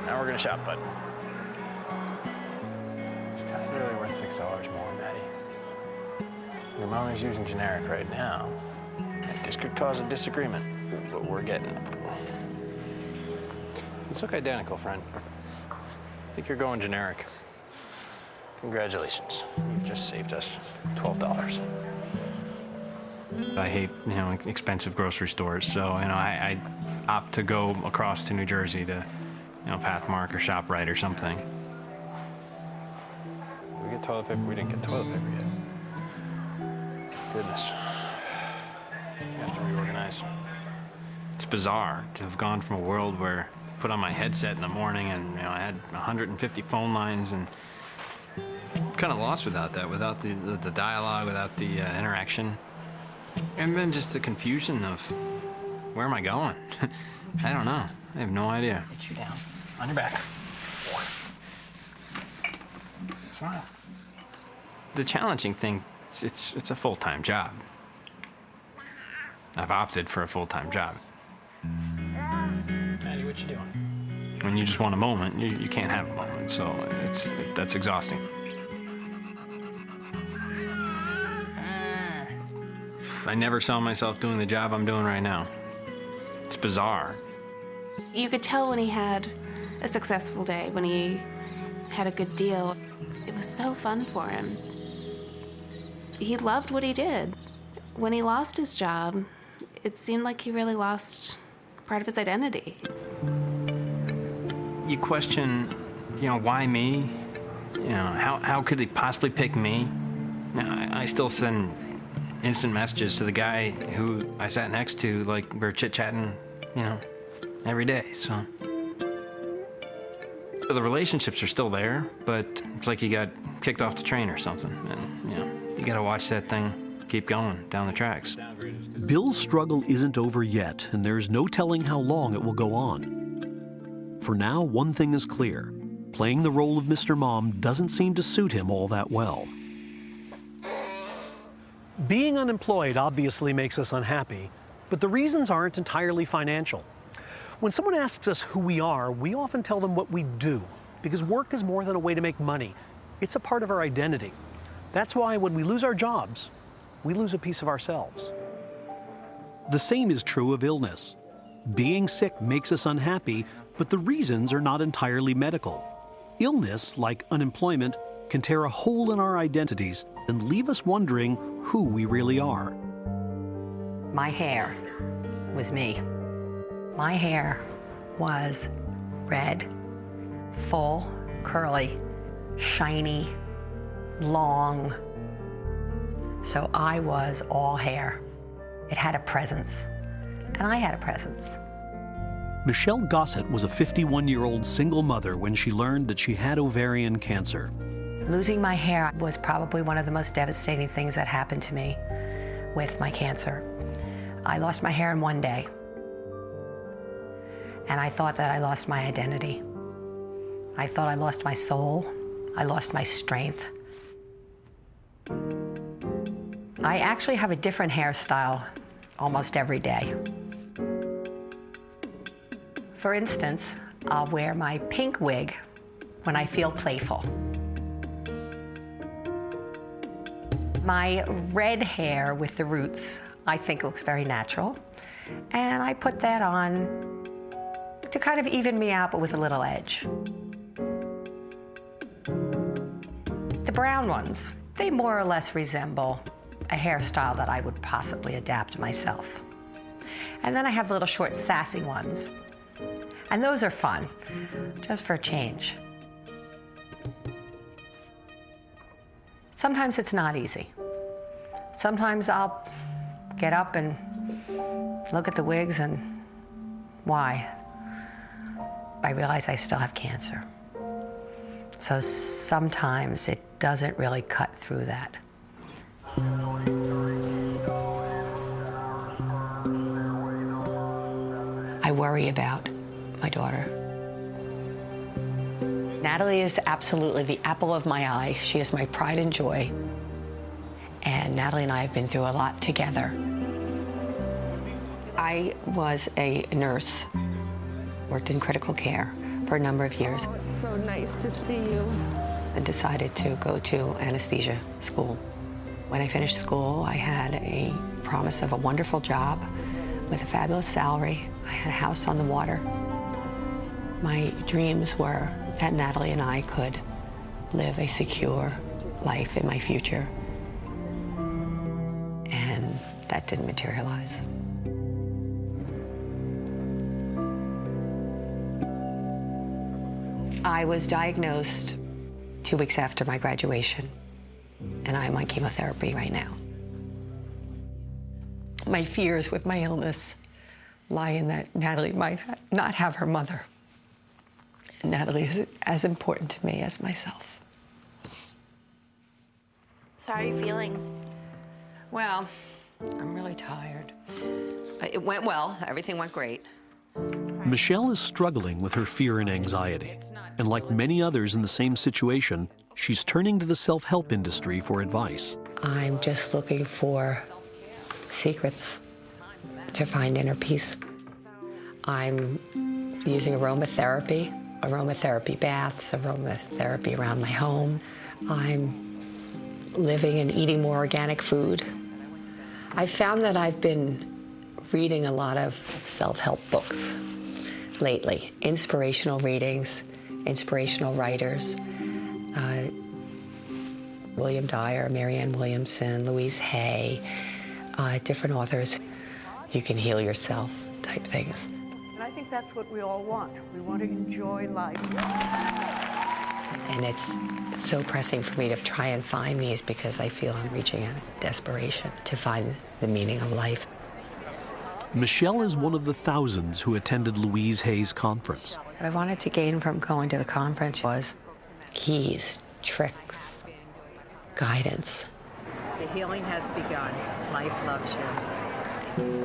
Now we're gonna shop, bud. It's kind of really worth $6 more, Maddie. Your mommy's using generic right now. This could cause a disagreement, but we're getting. These look identical, friend. I think you're going generic. Congratulations. You've just saved us $12. I hate, expensive grocery stores, so, I opt to go across to New Jersey to, Pathmark or ShopRite or something. We get toilet paper, we didn't get toilet paper yet. Goodness. You have to reorganize. It's bizarre to have gone from a world where I put on my headset in the morning and I had 150 phone lines and kind of lost without that, without the dialogue, without the interaction. And then just the confusion of, where am I going? I don't know. I have no idea. Get you down. On your back. Smile. The challenging thing, it's a full-time job. I've opted for a full-time job. Maddie, what you doing? When you just want a moment, you can't have a moment, so that's exhausting. I never saw myself doing the job I'm doing right now. It's bizarre. You could tell when he had a successful day, when he had a good deal. It was so fun for him. He loved what he did. When he lost his job, it seemed like he really lost part of his identity. You question, why me? How could he possibly pick me? I still send instant messages to the guy who I sat next to, like we're chit-chatting, every day, so. The relationships are still there, but it's like you got kicked off the train or something, and, you gotta watch that thing keep going down the tracks. Bill's struggle isn't over yet, and there's no telling how long it will go on. For now, one thing is clear. Playing the role of Mr. Mom doesn't seem to suit him all that well. Being unemployed obviously makes us unhappy, but the reasons aren't entirely financial. When someone asks us who we are, we often tell them what we do, because work is more than a way to make money. It's a part of our identity. That's why when we lose our jobs, we lose a piece of ourselves. The same is true of illness. Being sick makes us unhappy, but the reasons are not entirely medical. Illness, like unemployment, can tear a hole in our identities and leave us wondering who we really are. My hair was me. My hair was red, full, curly, shiny, long. So I was all hair. It had a presence, and I had a presence. Michelle Gossett was a 51-year-old single mother when she learned that she had ovarian cancer. Losing my hair was probably one of the most devastating things that happened to me with my cancer. I lost my hair in one day, and I thought that I lost my identity. I thought I lost my soul. I lost my strength. I actually have a different hairstyle almost every day. For instance, I'll wear my pink wig when I feel playful. My red hair with the roots, I think looks very natural. And I put that on to kind of even me out, but with a little edge. The brown ones, they more or less resemble a hairstyle that I would possibly adapt myself. And then I have the little short sassy ones. And those are fun, just for a change. Sometimes it's not easy. Sometimes I'll get up and look at the wigs and why? I realize I still have cancer. So sometimes it doesn't really cut through that. I worry about my daughter. Natalie is absolutely the apple of my eye. She is my pride and joy. And Natalie and I have been through a lot together. I was a nurse, worked in critical care for a number of years. Oh, it's so nice to see you. And decided to go to anesthesia school. When I finished school, I had a promise of a wonderful job with a fabulous salary. I had a house on the water. My dreams were that Natalie and I could live a secure life in my future. And that didn't materialize. I was diagnosed 2 weeks after my graduation, and I'm on chemotherapy right now. My fears with my illness lie in that Natalie might not have her mother. And Natalie is as important to me as myself. So how are you feeling? Well, I'm really tired. It went well. Everything went great. Michelle is struggling with her fear and anxiety. And like many others in the same situation, she's turning to the self-help industry for advice. I'm just looking for secrets to find inner peace. I'm using aromatherapy baths, aromatherapy around my home. I'm living and eating more organic food. I found that I've been reading a lot of self-help books lately, inspirational readings, inspirational writers, William Dyer, Marianne Williamson, Louise Hay, different authors. You can heal yourself type things. And I think that's what we all want. We want to enjoy life. And it's so pressing for me to try and find these because I feel I'm reaching a desperation to find the meaning of life. Michelle is one of the thousands who attended Louise Hay's conference. What I wanted to gain from going to the conference was keys, tricks, guidance. The healing has begun. Life loves you.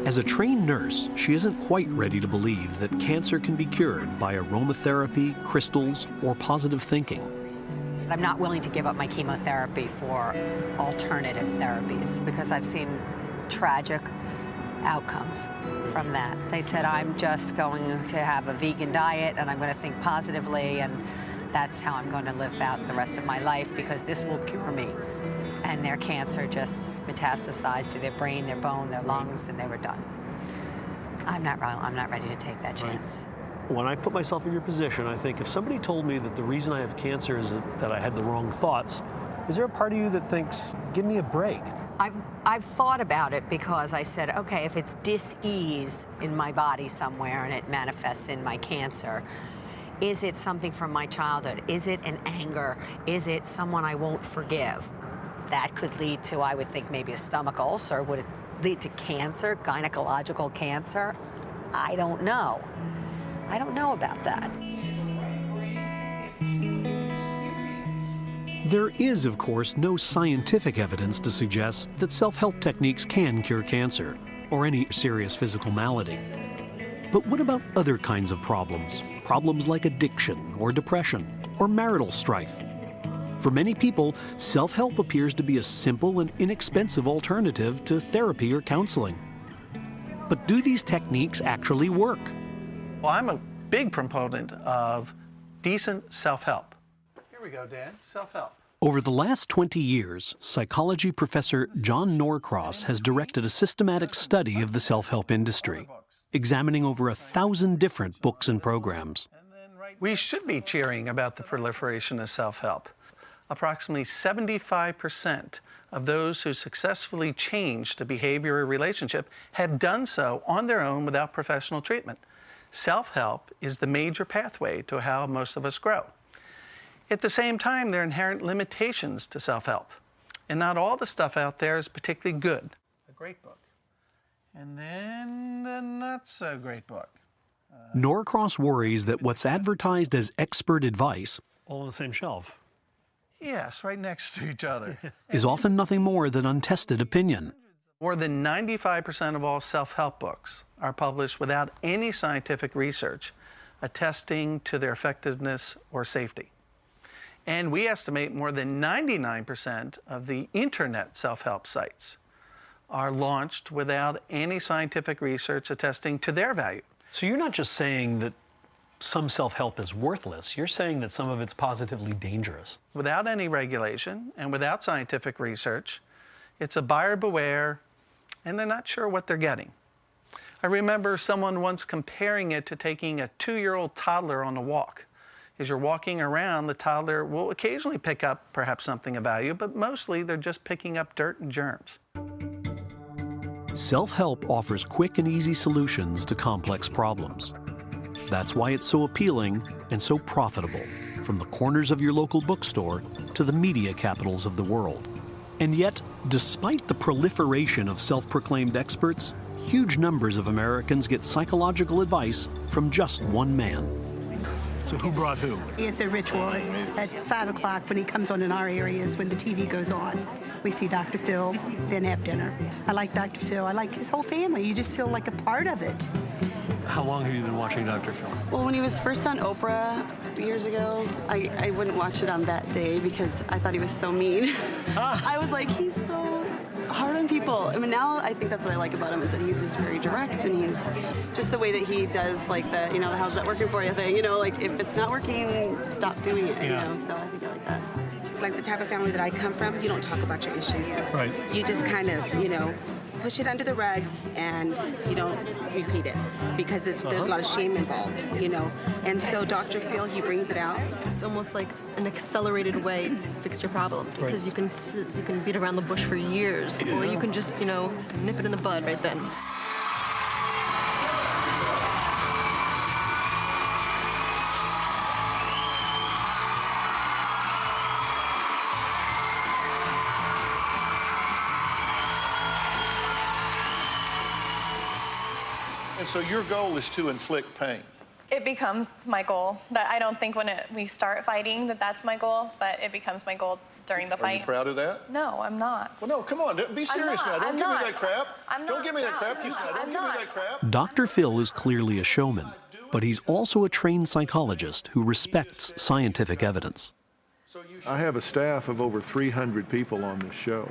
As a trained nurse, she isn't quite ready to believe that cancer can be cured by aromatherapy, crystals, or positive thinking. I'm not willing to give up my chemotherapy for alternative therapies because I've seen tragic outcomes from that. They said, I'm just going to have a vegan diet and I'm going to think positively and that's how I'm going to live out the rest of my life because this will cure me. And their cancer just metastasized to their brain, their bone, their lungs, and they were done. I'm not ready to take that chance. When I put myself in your position, I think if somebody told me that the reason I have cancer is that I had the wrong thoughts, is there a part of you that thinks, give me a break? I've thought about it because I said, okay, if it's dis-ease in my body somewhere and it manifests in my cancer, is it something from my childhood? Is it an anger? Is it someone I won't forgive? That could lead to, I would think, maybe a stomach ulcer. Would it lead to cancer, gynecological cancer? I don't know. I don't know about that. There is, of course, no scientific evidence to suggest that self-help techniques can cure cancer or any serious physical malady. But what about other kinds of problems? Problems like addiction or depression or marital strife? For many people, self-help appears to be a simple and inexpensive alternative to therapy or counseling. But do these techniques actually work? Well, I'm a big proponent of decent self-help. Here we go, Dan, self-help. Over the last 20 years, psychology professor John Norcross has directed a systematic study of the self-help industry, examining over 1,000 different books and programs. We should be cheering about the proliferation of self-help. Approximately 75% of those who successfully changed a behavior or relationship have done so on their own without professional treatment. Self-help is the major pathway to how most of us grow. At the same time, there are inherent limitations to self-help, and not all the stuff out there is particularly good. A great book. And then the not-so-great book. Norcross worries that what's advertised as expert advice, all on the same shelf, yes, right next to each other, is often nothing more than untested opinion. More than 95% of all self-help books are published without any scientific research attesting to their effectiveness or safety. And we estimate more than 99% of the internet self-help sites are launched without any scientific research attesting to their value. So you're not just saying that some self-help is worthless, you're saying that some of it's positively dangerous. Without any regulation and without scientific research, it's a buyer beware, and they're not sure what they're getting. I remember someone once comparing it to taking a 2-year-old toddler on a walk. As you're walking around, the toddler will occasionally pick up perhaps something of value, but mostly they're just picking up dirt and germs. Self-help offers quick and easy solutions to complex problems. That's why it's so appealing and so profitable, from the corners of your local bookstore to the media capitals of the world. And yet, despite the proliferation of self-proclaimed experts, huge numbers of Americans get psychological advice from just one man. So who brought who? It's a ritual. At 5 o'clock when he comes on in our areas, when the TV goes on, we see Dr. Phil, then have dinner. I like Dr. Phil. I like his whole family. You just feel like a part of it. How long have you been watching Dr. Phil? Well, when he was first on Oprah years ago, I wouldn't watch it on that day because I thought he was so mean. I was like, he's so hard on people. I mean, now I think that's what I like about him is that he's just very direct, and he's just the way that he does, like the, the how's that working for you thing, like if it's not working, stop doing it, so I think I like that. Like the type of family that I come from, you don't talk about your issues. Right. You just kind of, push it under the rug and you don't repeat it because there's a lot of shame involved, And so Dr. Phil, he brings it out. It's almost like an accelerated way to fix your problem because you can beat around the bush for years, or you can just, nip it in the bud right then. And so your goal is to inflict pain. It becomes my goal. That I don't think when we start fighting that's my goal, but it becomes my goal during the fight. Are you proud of that? No, I'm not. Well, no, come on, be serious now. Don't give me that crap. Don't give me that crap. Don't give me that crap. Dr. Phil is clearly a showman, but he's also a trained psychologist who respects scientific evidence. I have a staff of over 300 people on this show,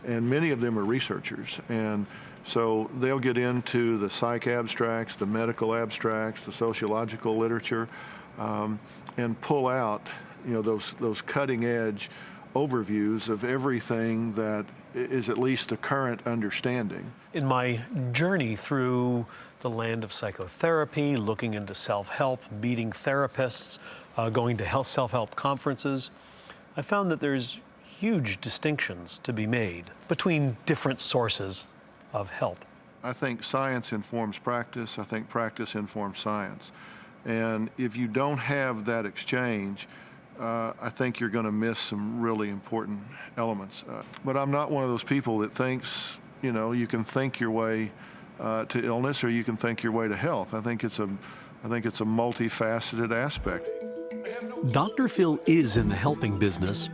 and many of them are researchers. And so they'll get into the psych abstracts, the medical abstracts, the sociological literature, and pull out, those cutting-edge overviews of everything that is at least the current understanding. In my journey through the land of psychotherapy, looking into self-help, meeting therapists, going to self-help conferences, I found that there's huge distinctions to be made between different sources of help. I think science informs practice. I think practice informs science. And if you don't have that exchange, I think you're going to miss some really important elements. But I'm not one of those people that thinks, you can think your way to illness or you can think your way to health. I think it's a multifaceted aspect. Dr. Phil is in the helping business,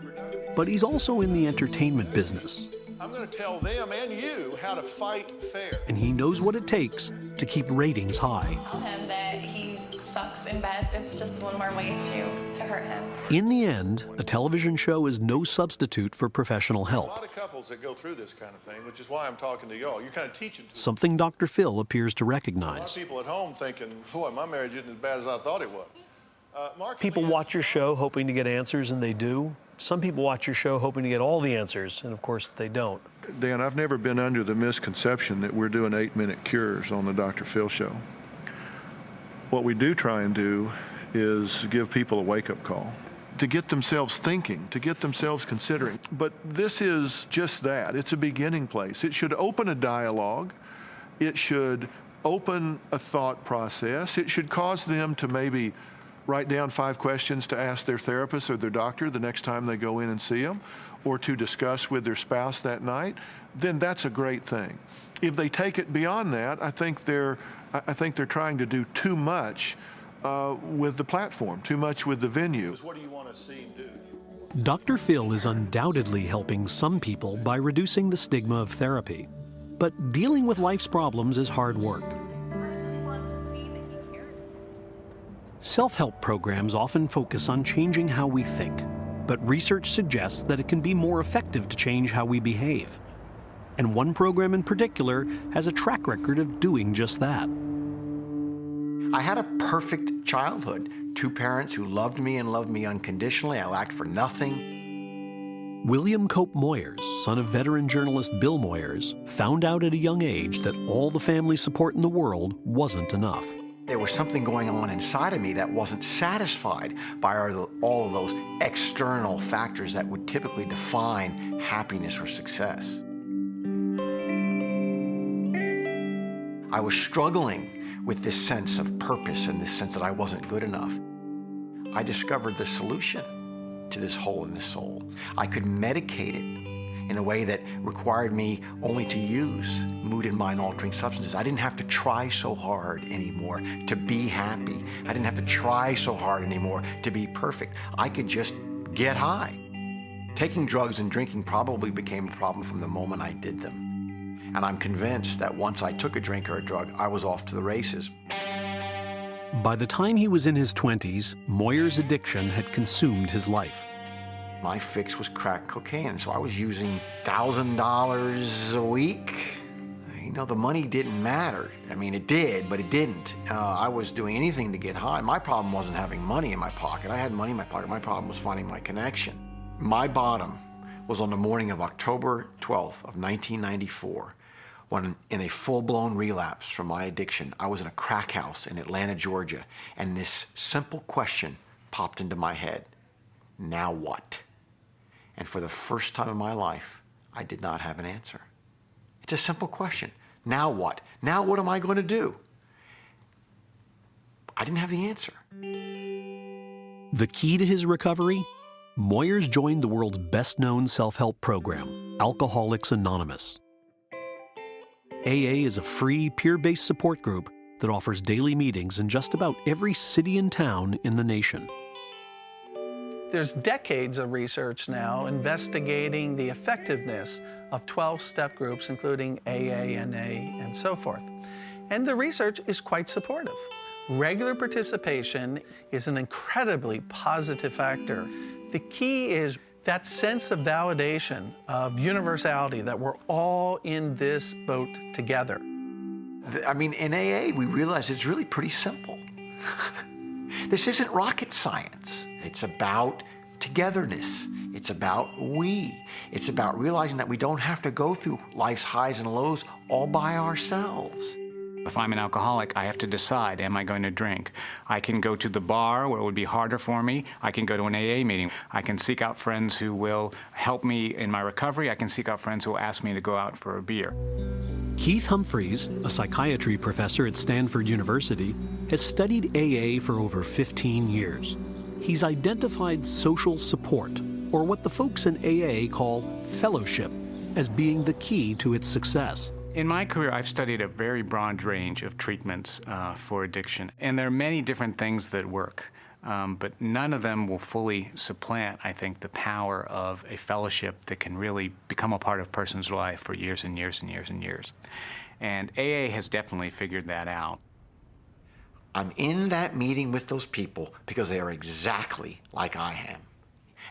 but he's also in the entertainment business. I'm going to tell them and you how to fight fair. And he knows what it takes to keep ratings high. Tell him that he sucks in bed. It's just one more way to hurt him. In the end, a television show is no substitute for professional help. A lot of couples that go through this kind of thing, which is why I'm talking to y'all. You're kind of teaching. Something Dr. Phil appears to A lot recognize. of people at home thinking, boy, my marriage isn't as bad as I thought it was. People watch your show hoping to get answers, and they do. Some people watch your show hoping to get all the answers, and of course they don't. Dan, I've never been under the misconception that we're doing 8-minute cures on the Dr. Phil show. What we do try and do is give people a wake-up call, to get themselves thinking, to get themselves considering. But this is just that. It's a beginning place. It should open a dialogue. It should open a thought process. It should cause them to maybe write down 5 questions to ask their therapist or their doctor the next time they go in and see them, or to discuss with their spouse that night. Then that's a great thing. If they take it beyond that, I think they're trying to do too much with the platform, too much with the venue. What do you want to see do? Dr. Phil is undoubtedly helping some people by reducing the stigma of therapy. But dealing with life's problems is hard work. Self-help programs often focus on changing how we think, but research suggests that it can be more effective to change how we behave. And one program in particular has a track record of doing just that. I had a perfect childhood. 2 parents who loved me and loved me unconditionally. I lacked for nothing. William Cope Moyers, son of veteran journalist Bill Moyers, found out at a young age that all the family support in the world wasn't enough. There was something going on inside of me that wasn't satisfied by all of those external factors that would typically define happiness or success. I was struggling with this sense of purpose and this sense that I wasn't good enough. I discovered the solution to this hole in the soul. I could medicate it in a way that required me only to use mood and mind-altering substances. I didn't have to try so hard anymore to be happy. I didn't have to try so hard anymore to be perfect. I could just get high. Taking drugs and drinking probably became a problem from the moment I did them. And I'm convinced that once I took a drink or a drug, I was off to the races. By the time he was in his 20s, Moyer's addiction had consumed his life. My fix was crack cocaine, so I was using $1,000 a week. You know, the money didn't matter. I mean, it did, but it didn't. I was doing anything to get high. My problem wasn't having money in my pocket. I had money in my pocket. My problem was finding my connection. My bottom was on the morning of October 12th of 1994, when in a full-blown relapse from my addiction, I was in a crack house in Atlanta, Georgia, and this simple question popped into my head: now what? And for the first time in my life, I did not have an answer. It's a simple question. Now what? Now what am I going to do? I didn't have the answer. The key to his recovery? Moyers joined the world's best-known self-help program, Alcoholics Anonymous. AA is a free, peer-based support group that offers daily meetings in just about every city and town in the nation. There's decades of research now investigating the effectiveness of 12-step groups, including AA, NA, and so forth. And the research is quite supportive. Regular participation is an incredibly positive factor. The key is that sense of validation, of universality, that we're all in this boat together. I mean, in AA, we realize it's really pretty simple. This isn't rocket science. It's about togetherness. It's about we. It's about realizing that we don't have to go through life's highs and lows all by ourselves. If I'm an alcoholic, I have to decide, am I going to drink? I can go to the bar where it would be harder for me. I can go to an AA meeting. I can seek out friends who will help me in my recovery. I can seek out friends who will ask me to go out for a beer. Keith Humphreys, a psychiatry professor at Stanford University, has studied AA for over 15 years. He's identified social support, or what the folks in AA call fellowship, as being the key to its success. In my career, I've studied a very broad range of treatments for addiction, and there are many different things that work, but none of them will fully supplant, I think, the power of a fellowship that can really become a part of a person's life for years and years and years and years. And AA has definitely figured that out. I'm in that meeting with those people because they are exactly like I am.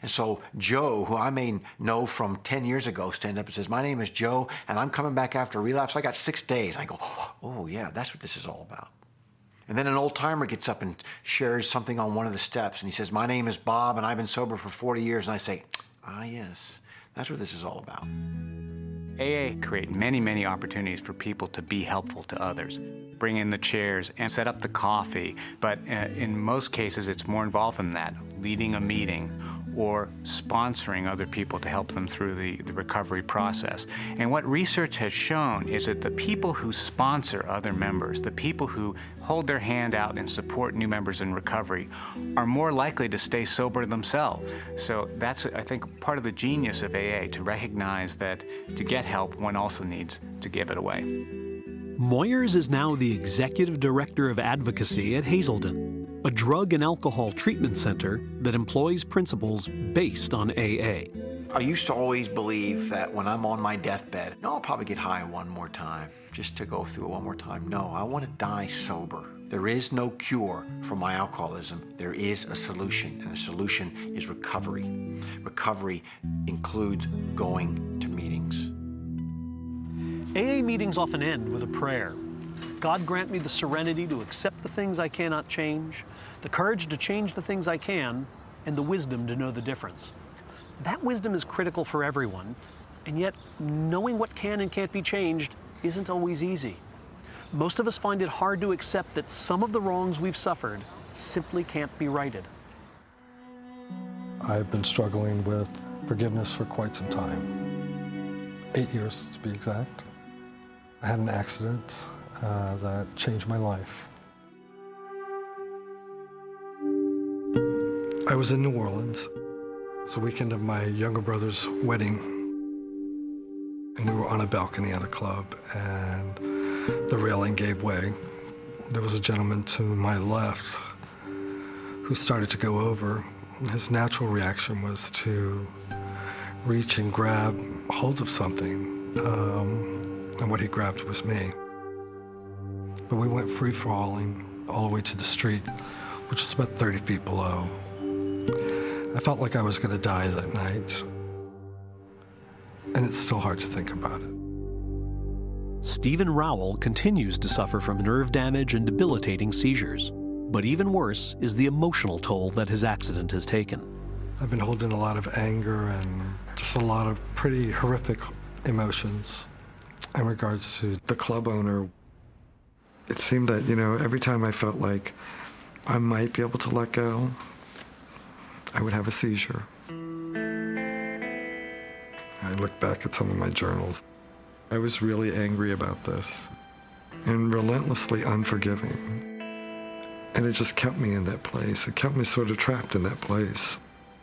And so Joe, who I may know from 10 years ago, stands up and says, my name is Joe, and I'm coming back after a relapse. I got 6 days. I go, oh yeah, that's what this is all about. And then an old timer gets up and shares something on one of the steps, and he says, my name is Bob, and I've been sober for 40 years. And I say, ah yes, that's what this is all about. AA create many, many opportunities for people to be helpful to others. Bring in the chairs and set up the coffee, but in most cases it's more involved than that, leading a meeting or sponsoring other people to help them through the recovery process. And what research has shown is that the people who sponsor other members, the people who hold their hand out and support new members in recovery, are more likely to stay sober themselves. So that's, I think, part of the genius of AA, to recognize that to get help, one also needs to give it away. Moyers is now the Executive Director of Advocacy at Hazelden, a drug and alcohol treatment center that employs principles based on AA. I used to always believe that when I'm on my deathbed, no, I'll probably get high one more time, just to go through it one more time. No, I want to die sober. There is no cure for my alcoholism. There is a solution, and the solution is recovery. Recovery includes going to meetings. AA meetings often end with a prayer. God grant me the serenity to accept the things I cannot change, the courage to change the things I can, and the wisdom to know the difference. That wisdom is critical for everyone, and yet knowing what can and can't be changed isn't always easy. Most of us find it hard to accept that some of the wrongs we've suffered simply can't be righted. I've been struggling with forgiveness for quite some time, 8 years to be exact. I had an accident that changed my life. I was in New Orleans. It's the weekend of my younger brother's wedding. And we were on a balcony at a club, and the railing gave way. There was a gentleman to my left who started to go over. His natural reaction was to reach and grab hold of something, and what he grabbed was me. But we went free-falling all the way to the street, which is about 30 feet below. I felt like I was going to die that night, and it's still hard to think about it. Stephen Rowell continues to suffer from nerve damage and debilitating seizures. But even worse is the emotional toll that his accident has taken. I've been holding a lot of anger and just a lot of pretty horrific emotions in regards to the club owner. It seemed that, every time I felt like I might be able to let go, I would have a seizure. I look back at some of my journals. I was really angry about this and relentlessly unforgiving. And it just kept me in that place. It kept me sort of trapped in that place.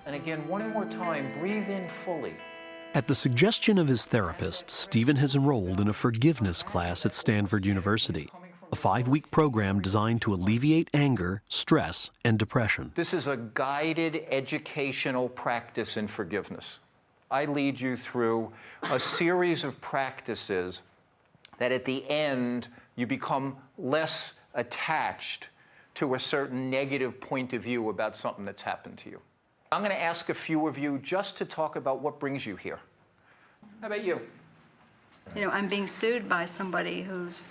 And again, one more time, breathe in fully. At the suggestion of his therapist, Stephen has enrolled in a forgiveness class at Stanford University, a 5-week program designed to alleviate anger, stress, and depression. This is a guided educational practice in forgiveness. I lead you through a series of practices that at the end you become less attached to a certain negative point of view about something that's happened to you. I'm going to ask a few of you just to talk about what brings you here. How about you? I'm being sued by somebody who's,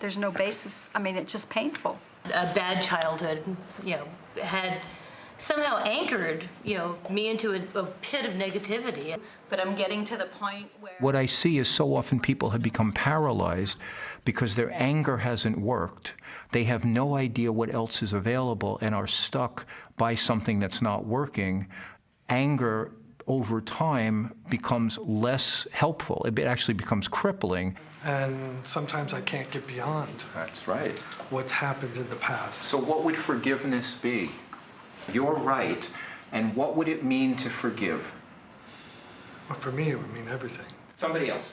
there's no basis. I mean, it's just painful. A bad childhood, had somehow anchored, me into a pit of negativity. But I'm getting to the point where... What I see is so often people have become paralyzed because their anger hasn't worked. They have no idea what else is available and are stuck by something that's not working. Anger over time becomes less helpful. It actually becomes crippling. And sometimes I can't get beyond. That's right. What's happened in the past. So what would forgiveness be? You're right. And what would it mean to forgive? Well, for me, it would mean everything. Somebody else.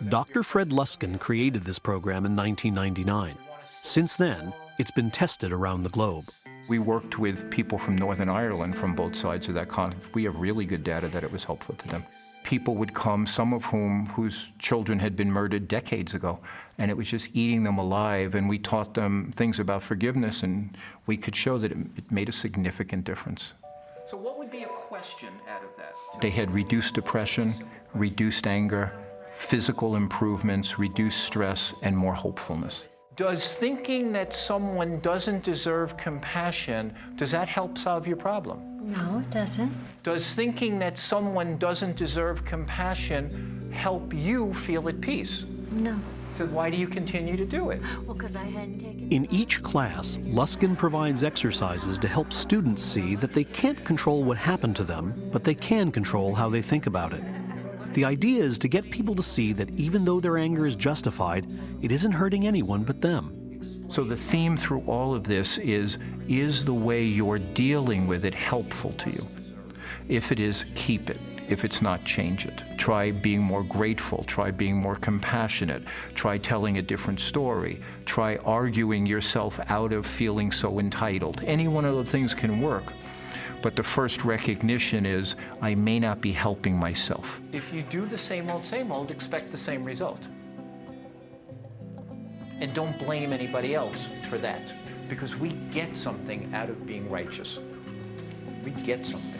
Dr. Fred Luskin created this program in 1999. Since then, it's been tested around the globe. We worked with people from Northern Ireland from both sides of that conflict. We have really good data that it was helpful to them. People would come, some of whose children had been murdered decades ago, and it was just eating them alive, and we taught them things about forgiveness, and we could show that it made a significant difference. So what would be a question out of that? They had reduced depression, reduced anger, physical improvements, reduced stress, and more hopefulness. Does thinking that someone doesn't deserve compassion, does that help solve your problem? No, it doesn't. Does thinking that someone doesn't deserve compassion help you feel at peace? No. So why do you continue to do it? Well, because I hadn't taken... In each class, Luskin provides exercises to help students see that they can't control what happened to them, but they can control how they think about it. The idea is to get people to see that even though their anger is justified, it isn't hurting anyone but them. So the theme through all of this is the way you're dealing with it helpful to you? If it is, keep it. If it's not, change it. Try being more grateful. Try being more compassionate. Try telling a different story. Try arguing yourself out of feeling so entitled. Any one of those things can work. But the first recognition is, I may not be helping myself. If you do the same old, expect the same result. And don't blame anybody else for that, because we get something out of being righteous. We get something.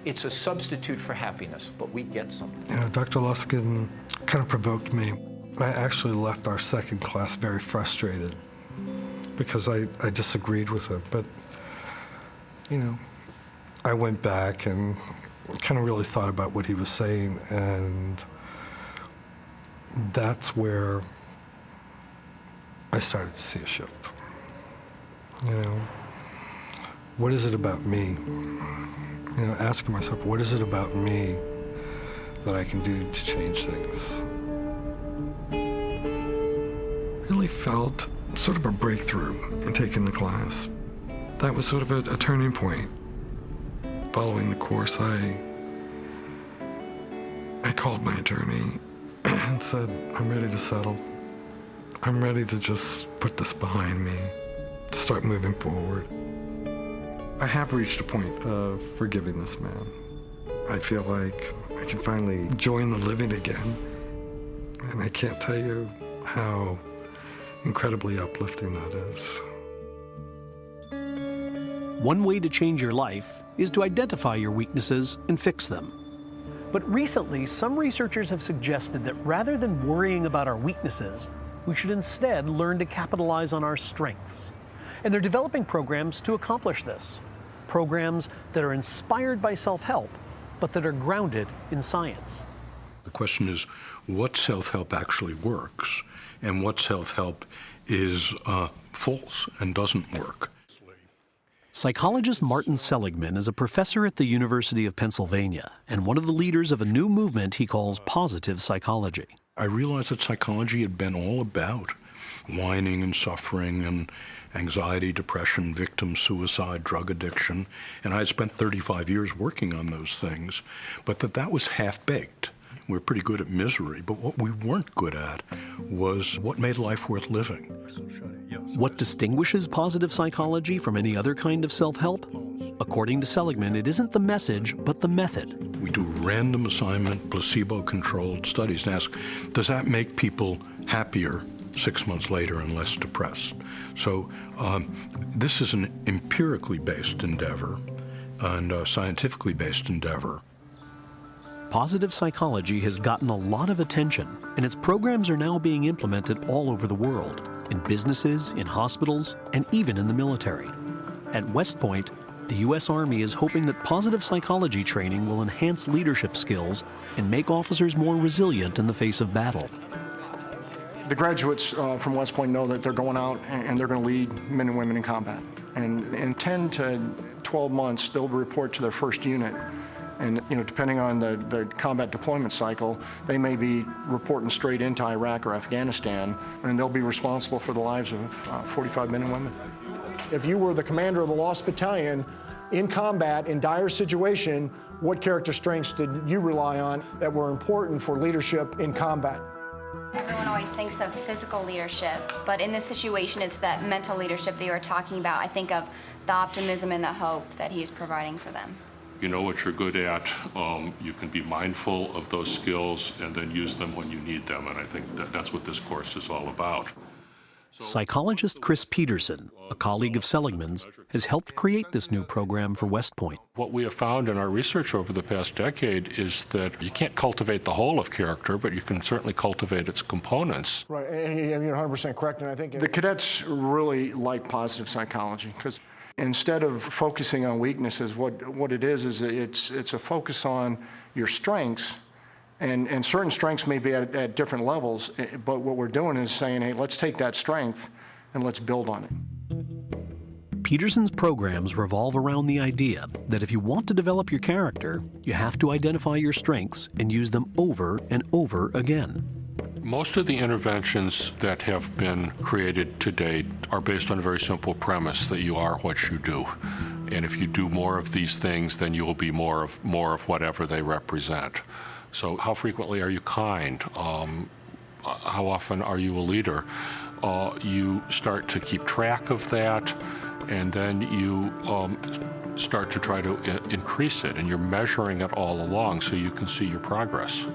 It's a substitute for happiness, but we get something. Dr. Luskin kind of provoked me. I actually left our second class very frustrated because I disagreed with him. But I went back and kind of really thought about what he was saying, and that's where I started to see a shift. What is it about me? Asking myself, what is it about me that I can do to change things? Really felt sort of a breakthrough in taking the class. That was sort of a turning point. Following the course, I called my attorney and said, I'm ready to settle. I'm ready to just put this behind me, start moving forward. I have reached a point of forgiving this man. I feel like I can finally join the living again. And I can't tell you how incredibly uplifting that is. One way to change your life is to identify your weaknesses and fix them. But recently, some researchers have suggested that rather than worrying about our weaknesses, we should instead learn to capitalize on our strengths. And they're developing programs to accomplish this. Programs that are inspired by self-help, but that are grounded in science. The question is, what self-help actually works, and what self-help is false and doesn't work. Psychologist Martin Seligman is a professor at the University of Pennsylvania and one of the leaders of a new movement he calls positive psychology. I realized that psychology had been all about whining and suffering and anxiety, depression, victim suicide, drug addiction, and I had spent 35 years working on those things, but that was half-baked. We're pretty good at misery, but what we weren't good at was what made life worth living. What distinguishes positive psychology from any other kind of self-help? According to Seligman, it isn't the message, but the method. We do random assignment, placebo-controlled studies and ask, does that make people happier 6 months later and less depressed? So this is an empirically based endeavor and a scientifically based endeavor. Positive psychology has gotten a lot of attention, and its programs are now being implemented all over the world, in businesses, in hospitals, and even in the military. At West Point, the U.S. Army is hoping that positive psychology training will enhance leadership skills and make officers more resilient in the face of battle. The graduates from West Point know that they're going out and they're going to lead men and women in combat. And in 10 to 12 months, they'll report to their first unit. And depending on the combat deployment cycle, they may be reporting straight into Iraq or Afghanistan, and they'll be responsible for the lives of 45 men and women. If you were the commander of the lost battalion in combat, in dire situation, what character strengths did you rely on that were important for leadership in combat? Everyone always thinks of physical leadership, but in this situation, it's that mental leadership that you were talking about. I think of the optimism and the hope that he is providing for them. You know what you're good at, you can be mindful of those skills and then use them when you need them, and I think that's what this course is all about. Psychologist Chris Peterson, a colleague of Seligman's, has helped create this new program for West Point. What we have found in our research over the past decade is that you can't cultivate the whole of character, but you can certainly cultivate its components. Right, and you're 100% correct, and I think... The cadets really like positive psychology, because instead of focusing on weaknesses, what it is it's a focus on your strengths, and certain strengths may be at different levels, but what we're doing is saying, hey, let's take that strength and let's build on it. Peterson's programs revolve around the idea that if you want to develop your character, you have to identify your strengths and use them over and over again. Most of the interventions that have been created to date are based on a very simple premise that you are what you do. And if you do more of these things, then you will be more of whatever they represent. So how frequently are you kind? How often are you a leader? You start to keep track of that, and then you start to try to increase it, and you're measuring it all along so you can see your progress.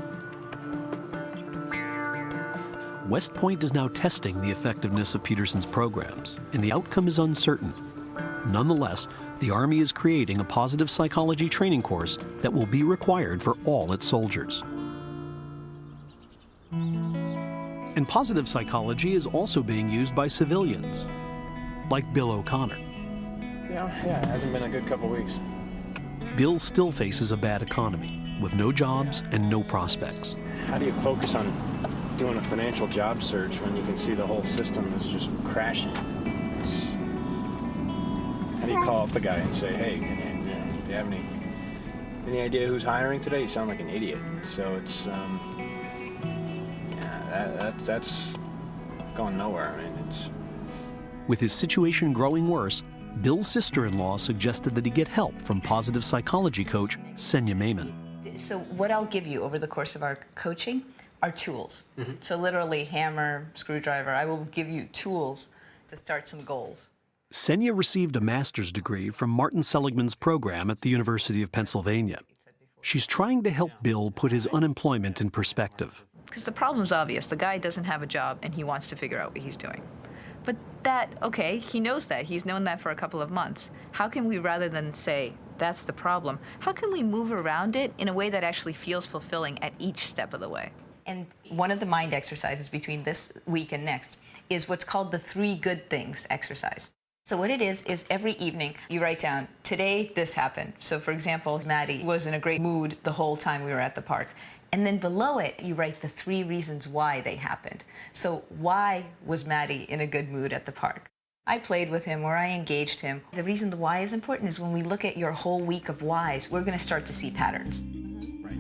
West Point is now testing the effectiveness of Peterson's programs, and the outcome is uncertain. Nonetheless, the Army is creating a positive psychology training course that will be required for all its soldiers. And positive psychology is also being used by civilians, like Bill O'Connor. Yeah, it hasn't been a good couple weeks. Bill still faces a bad economy, with no jobs and no prospects. How do you focus on doing a financial job search when you can see the whole system is just crashing? How do you call up a guy and say, hey, do you have any idea who's hiring today? You sound like an idiot. So it's, that's going nowhere. I mean, it's... With his situation growing worse, Bill's sister-in-law suggested that he get help from positive psychology coach Senya Maiman. So what I'll give you over the course of our coaching are tools. So literally hammer, screwdriver, I will give you tools to start some goals. Ksenia received a master's degree from Martin Seligman's program at the University of Pennsylvania. She's trying to help Bill put his unemployment in perspective. Because the problem's obvious. The guy doesn't have a job and he wants to figure out what he's doing. But that, okay, he knows that. He's known that for a couple of months. How can we, rather than say, that's the problem, how can we move around it in a way that actually feels fulfilling at each step of the way? And one of the mind exercises between this week and next is what's called the 3 good things exercise. So what it is every evening you write down, today this happened. So for example, Maddie was in a great mood the whole time we were at the park. And then below it, you write the 3 reasons why they happened. So why was Maddie in a good mood at the park? I played with him or I engaged him. The reason the why is important is when we look at your whole week of whys, we're going to start to see patterns.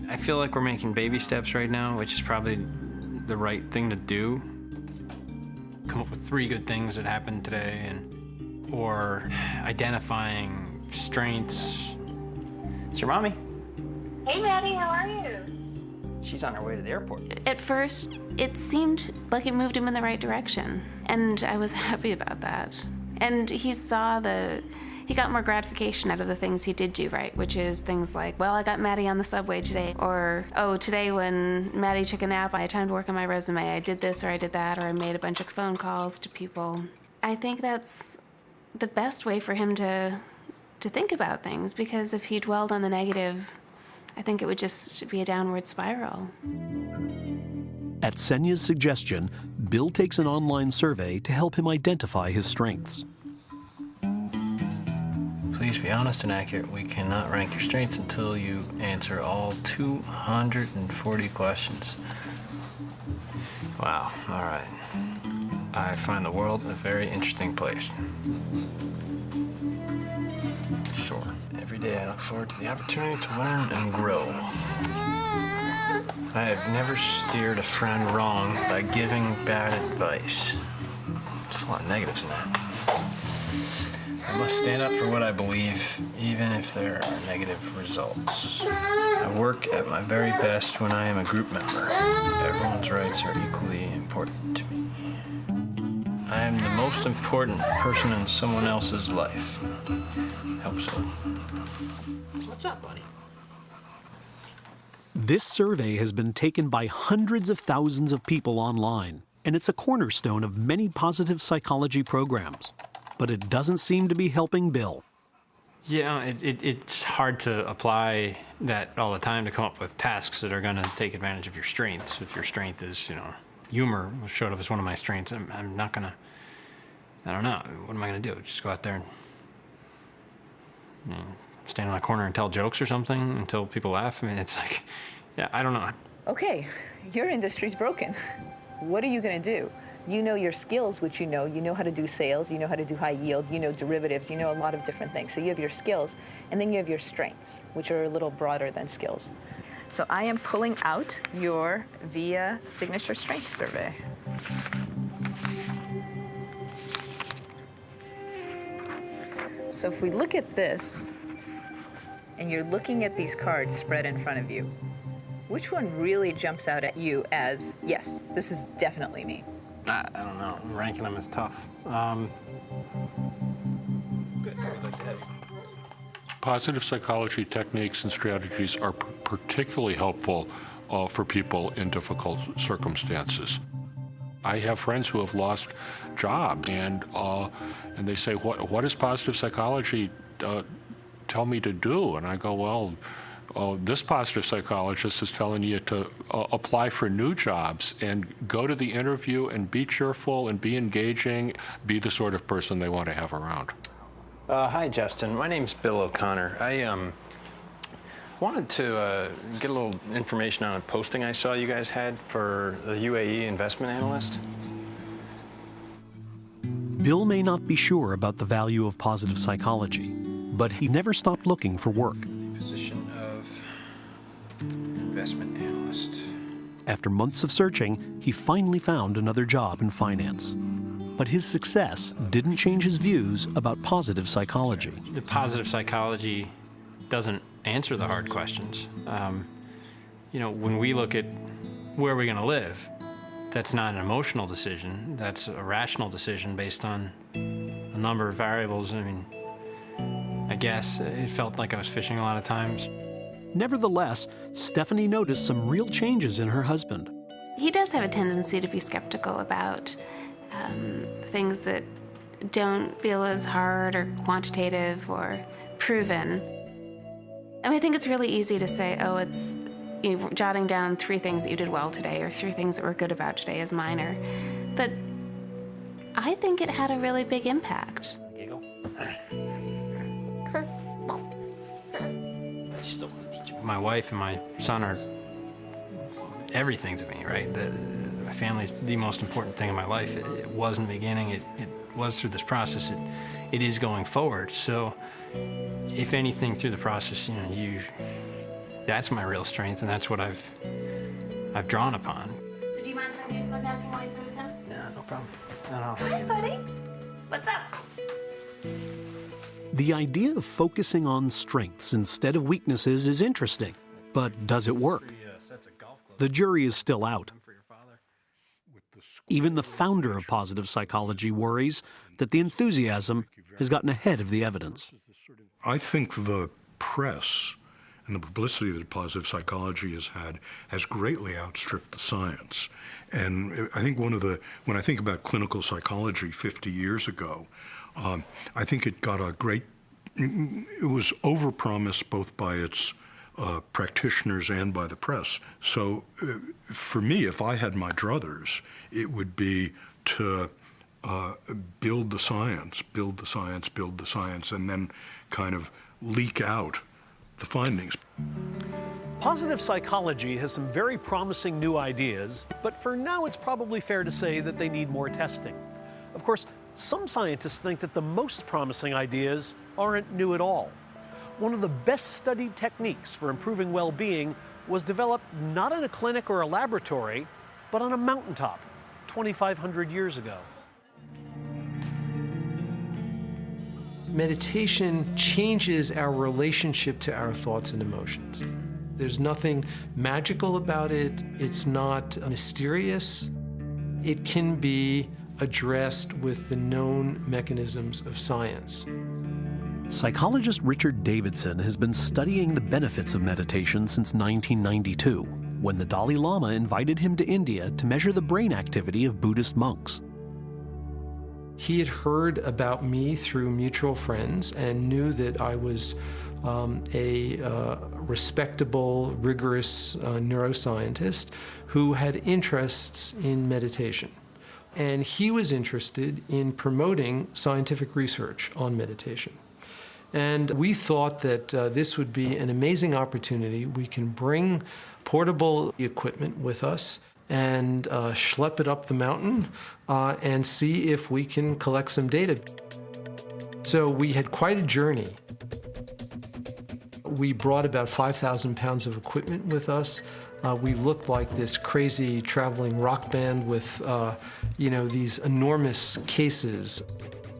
I feel like we're making baby steps right now, which is probably the right thing to do. Come up with 3 good things that happened today, or identifying strengths. It's your mommy. Hey, Maddie, how are you? She's on her way to the airport. At first, it seemed like it moved him in the right direction, and I was happy about that. And he got more gratification out of the things he did do right, which is things like, well, I got Maddie on the subway today, or, oh, today when Maddie took a nap, I had time to work on my resume. I did this or I did that, or I made a bunch of phone calls to people. I think that's the best way for him to think about things, because if he dwelled on the negative, I think it would just be a downward spiral. At Ksenia's suggestion, Bill takes an online survey to help him identify his strengths. Please be honest and accurate. We cannot rank your strengths until you answer all 240 questions. Wow, all right. I find the world a very interesting place. Sure. Every day I look forward to the opportunity to learn and grow. I have never steered a friend wrong by giving bad advice. There's a lot of negatives in that. I must stand up for what I believe, even if there are negative results. I work at my very best when I am a group member. Everyone's rights are equally important to me. I am the most important person in someone else's life. Hope so. What's up, buddy? This survey has been taken by hundreds of thousands of people online, and it's a cornerstone of many positive psychology programs. But it doesn't seem to be helping Bill. Yeah, it's hard to apply that all the time to come up with tasks that are going to take advantage of your strengths. If your strength is, humor showed up as one of my strengths, I'm not going to, I don't know, what am I going to do? Just go out there and stand in a corner and tell jokes or something until people laugh? I mean, it's like, yeah, I don't know. Okay, your industry's broken. What are you going to do? You know your skills, which you know how to do sales, you know how to do high yield, you know derivatives, you know a lot of different things. So you have your skills, and then you have your strengths, which are a little broader than skills. So I am pulling out your VIA Signature Strength Survey. So if we look at this, and you're looking at these cards spread in front of you, which one really jumps out at you as, yes, this is definitely me? I don't know. Ranking them is tough. Positive psychology techniques and strategies are particularly helpful for people in difficult circumstances. I have friends who have lost jobs, and they say, "What does positive psychology tell me to do?" And I go, "Well, this positive psychologist is telling you to apply for new jobs and go to the interview and be cheerful and be engaging, be the sort of person they want to have around." Hi, Justin. My name's Bill O'Connor. I wanted to get a little information on a posting I saw you guys had for the UAE investment analyst. Bill may not be sure about the value of positive psychology, but he never stopped looking for work. Position of investment analyst. After months of searching, he finally found another job in finance. But his success didn't change his views about positive psychology. The positive psychology doesn't answer the hard questions. when we look at where we're going to live, that's not an emotional decision. That's a rational decision based on a number of variables. I mean, I guess it felt like I was fishing a lot of times. Nevertheless, Stephanie noticed some real changes in her husband. He does have a tendency to be skeptical about things that don't feel as hard or quantitative or proven. I mean, I think it's really easy to say, oh, it's jotting down 3 things that you did well today or 3 things that were good about today is minor. But I think it had a really big impact. Giggle. My wife and my son are everything to me, right? My family is the most important thing in my life. It was in the beginning. It was through this process. It is going forward. So, if anything, through the process, that's my real strength, and that's what I've drawn upon. So do you mind if I use my napkin while you move him? No, no problem. No. Hi, buddy. What's up? The idea of focusing on strengths instead of weaknesses is interesting, but does it work? The jury is still out. Even the founder of positive psychology worries that the enthusiasm has gotten ahead of the evidence. I think the press and the publicity that positive psychology has had has greatly outstripped the science. And I think when I think about clinical psychology 50 years ago, I think it got it was overpromised both by its practitioners and by the press. So for me, if I had my druthers, it would be to build the science, and then kind of leak out the findings. Positive psychology has some very promising new ideas, but for now it's probably fair to say that they need more testing. Of course, some scientists think that the most promising ideas aren't new at all. One of the best studied techniques for improving well-being was developed not in a clinic or a laboratory, but on a mountaintop 2,500 years ago. Meditation changes our relationship to our thoughts and emotions. There's nothing magical about it. It's not mysterious. It can be addressed with the known mechanisms of science. Psychologist Richard Davidson has been studying the benefits of meditation since 1992, when the Dalai Lama invited him to India to measure the brain activity of Buddhist monks. He had heard about me through mutual friends and knew that I was a respectable, rigorous neuroscientist who had interests in meditation. And he was interested in promoting scientific research on meditation. And we thought that this would be an amazing opportunity. We can bring portable equipment with us and schlep it up the mountain and see if we can collect some data. So we had quite a journey. We brought about 5,000 pounds of equipment with us. We looked like this crazy traveling rock band with, these enormous cases.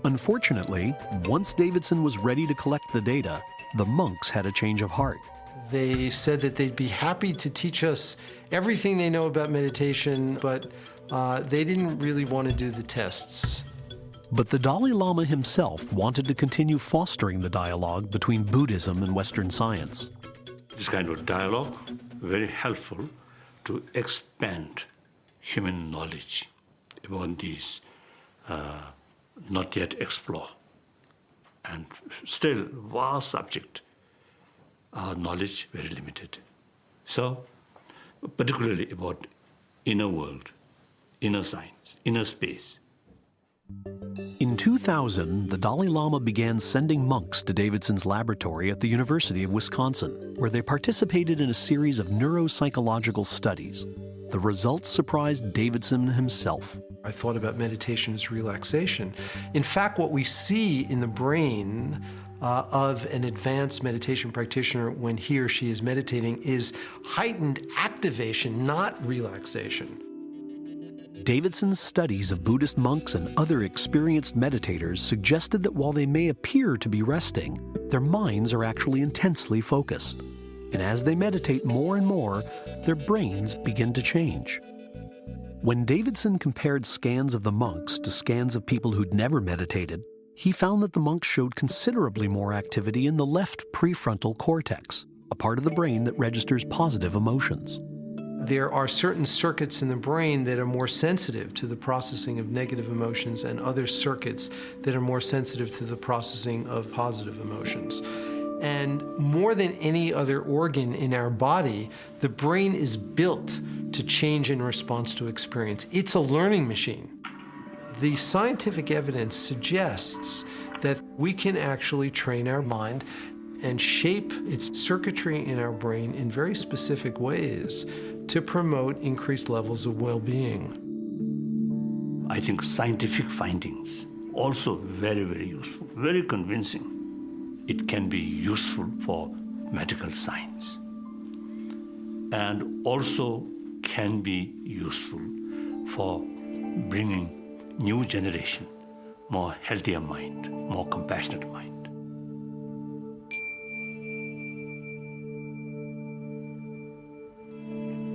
Unfortunately, once Davidson was ready to collect the data, the monks had a change of heart. They said that they'd be happy to teach us everything they know about meditation, but they didn't really want to do the tests. But the Dalai Lama himself wanted to continue fostering the dialogue between Buddhism and Western science. This kind of dialogue, very helpful to expand human knowledge about these not yet explored and still vast subject. Our knowledge very limited. So, particularly about inner world, inner science, inner space. In 2000, the Dalai Lama began sending monks to Davidson's laboratory at the University of Wisconsin, where they participated in a series of neuropsychological studies. The results surprised Davidson himself. I thought about meditation as relaxation. In fact, what we see in the brain of an advanced meditation practitioner when he or she is meditating is heightened activation, not relaxation. Davidson's studies of Buddhist monks and other experienced meditators suggested that while they may appear to be resting, their minds are actually intensely focused. and as they meditate more and more, their brains begin to change. When Davidson compared scans of the monks to scans of people who'd never meditated, he found that the monks showed considerably more activity in the left prefrontal cortex, a part of the brain that registers positive emotions. There are certain circuits in the brain that are more sensitive to the processing of negative emotions and other circuits that are more sensitive to the processing of positive emotions. And more than any other organ in our body, the brain is built to change in response to experience. It's a learning machine. The scientific evidence suggests that we can actually train our mind and shape its circuitry in our brain in very specific ways to promote increased levels of well-being. I think scientific findings also very, very useful, very convincing. It can be useful for medical science and also can be useful for bringing new generation, more healthier mind, more compassionate mind.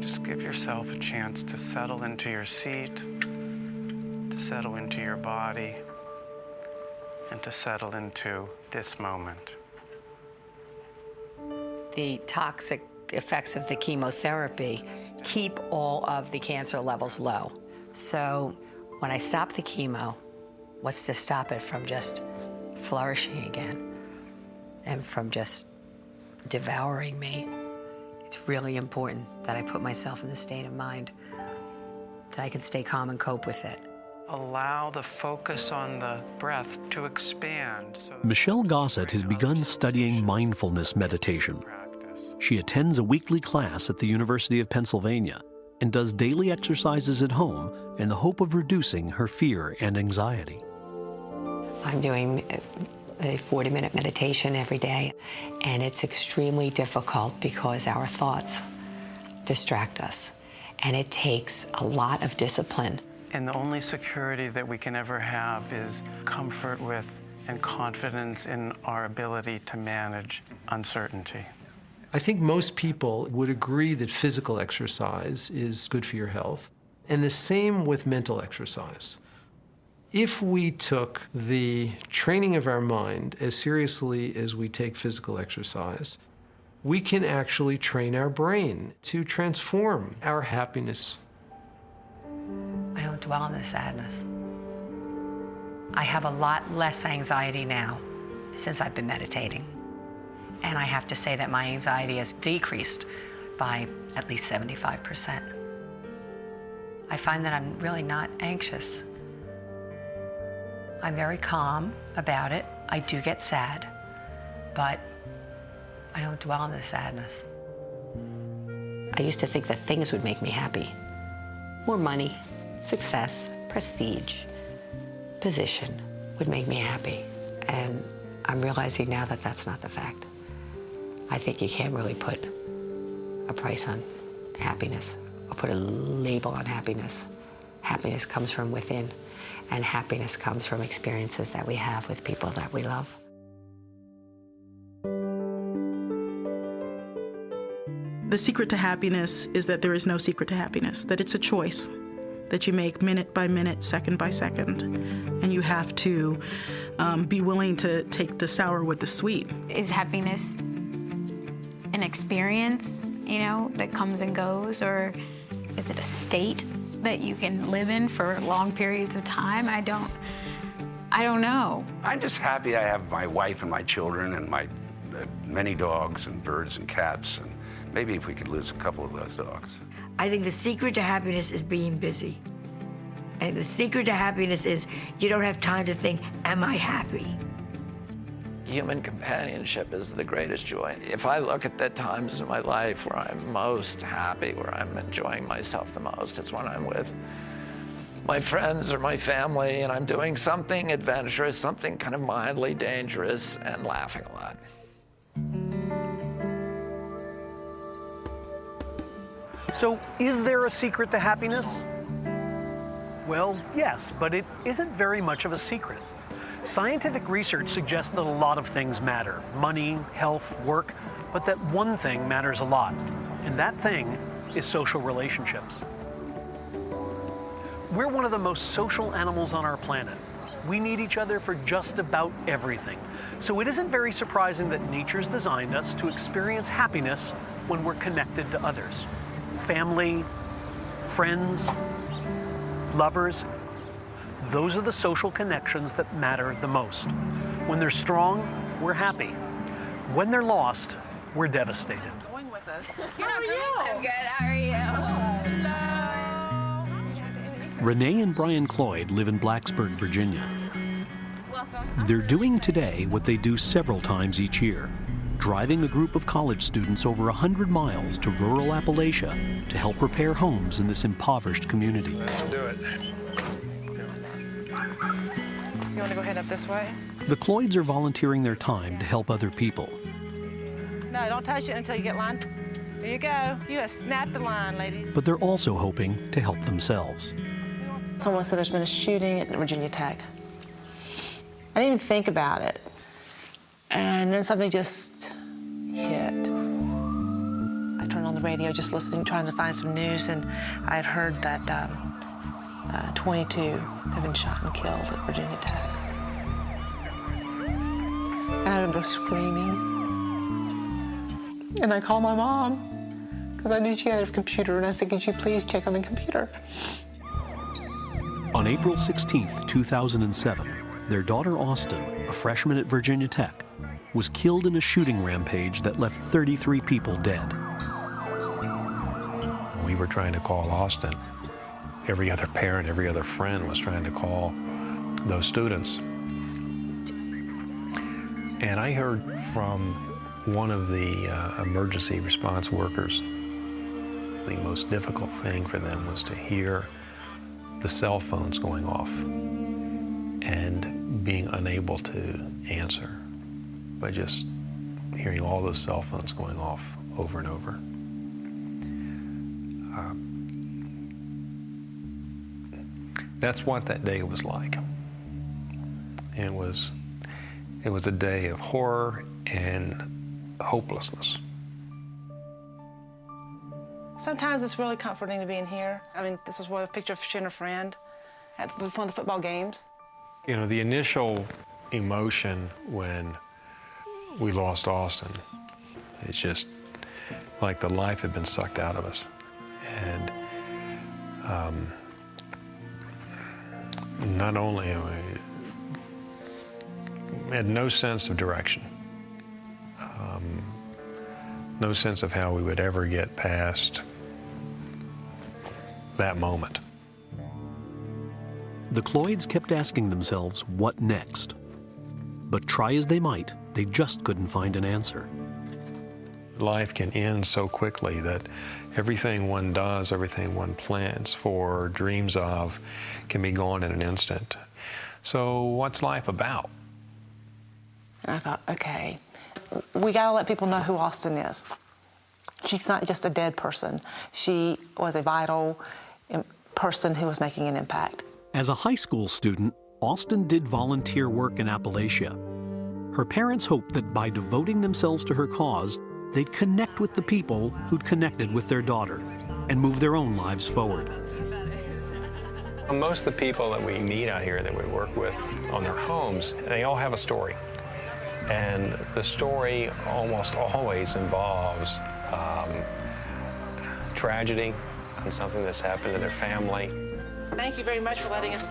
Just give yourself a chance to settle into your seat, to settle into your body, and to settle into this moment. The toxic effects of the chemotherapy keep all of the cancer levels low. So when I stop the chemo, what's to stop it from just flourishing again and from just devouring me? It's really important that I put myself in the state of mind that I can stay calm and cope with it. Allow the focus on the breath to expand. Michelle Gossett has begun studying mindfulness meditation. She attends a weekly class at the University of Pennsylvania and does daily exercises at home in the hope of reducing her fear and anxiety. I'm doing a 40-minute meditation every day, and it's extremely difficult because our thoughts distract us, and it takes a lot of discipline. And the only security that we can ever have is comfort with and confidence in our ability to manage uncertainty. I think most people would agree that physical exercise is good for your health, and the same with mental exercise. If we took the training of our mind as seriously as we take physical exercise, we can actually train our brain to transform our happiness. I don't dwell on the sadness. I have a lot less anxiety now since I've been meditating. And I have to say that my anxiety has decreased by at least 75%. I find that I'm really not anxious. I'm very calm about it. I do get sad, but I don't dwell on the sadness. I used to think that things would make me happy. More money, success, prestige, position would make me happy. And I'm realizing now that that's not the fact. I think you can't really put a price on happiness or put a label on happiness. Happiness comes from within, and happiness comes from experiences that we have with people that we love. The secret to happiness is that there is no secret to happiness, that it's a choice that you make minute by minute, second by second, and you have to be willing to take the sour with the sweet. Is happiness an experience, that comes and goes, or is it a state that you can live in for long periods of time? I don't know. I'm just happy I have my wife and my children and my many dogs and birds and cats, and maybe if we could lose a couple of those dogs. I think the secret to happiness is being busy. And the secret to happiness is you don't have time to think, am I happy? Human companionship is the greatest joy. If I look at the times in my life where I'm most happy, where I'm enjoying myself the most, it's when I'm with my friends or my family and I'm doing something adventurous, something kind of mildly dangerous, and laughing a lot. So, is there a secret to happiness? Well, yes, but it isn't very much of a secret. Scientific research suggests that a lot of things matter: money, health, work, but that one thing matters a lot, and that thing is social relationships. We're one of the most social animals on our planet. We need each other for just about everything. So it isn't very surprising that nature's designed us to experience happiness when we're connected to others. Family, friends, lovers. Those are the social connections that matter the most. When they're strong, we're happy. When they're lost, we're devastated. Going with us. How are you? I'm good. How are you? Renee and Brian Cloyd live in Blacksburg, Virginia. Welcome. They're doing today what they do several times each year, driving a group of college students over 100 miles to rural Appalachia to help repair homes in this impoverished community. Let's do it. You want to go head up this way? The Cloyds are volunteering their time to help other people. No, don't touch it until you get line. There you go. You have snapped the line, ladies. But they're also hoping to help themselves. Someone said there's been a shooting at Virginia Tech. I didn't even think about it. And then something just hit. I turned on the radio just listening, trying to find some news, and I had heard that 22 had been shot and killed at Virginia Tech. And I remember screaming. And I called my mom, because I knew she had a computer, and I said, could you please check on the computer? On April 16, 2007, their daughter Austin, a freshman at Virginia Tech, was killed in a shooting rampage that left 33 people dead. We were trying to call Austin. Every other parent, every other friend was trying to call those students. And I heard from one of the emergency response workers, the most difficult thing for them was to hear the cell phones going off and being unable to answer by just hearing all those cell phones going off over and over. That's what that day was like. It was a day of horror and hopelessness. Sometimes it's really comforting to be in here. I mean, this is a picture of she and a friend at one of the football games. You know, the initial emotion when we lost Austin, it's just like the life had been sucked out of us. And not only we had no sense of direction, no sense of how we would ever get past that moment. The Cloyds kept asking themselves, what next? But try as they might, they just couldn't find an answer. Life can end so quickly that everything one does, everything one plans for, dreams of, can be gone in an instant. So what's life about? And I thought, okay, we gotta let people know who Austin is. She's not just a dead person. She was a vital person who was making an impact. As a high school student, Austin did volunteer work in Appalachia. Her parents hoped that by devoting themselves to her cause, they'd connect with the people who'd connected with their daughter and move their own lives forward. Most of the people that we meet out here that we work with on their homes, they all have a story. And the story almost always involves tragedy and something that's happened to their family. Thank you very much for letting us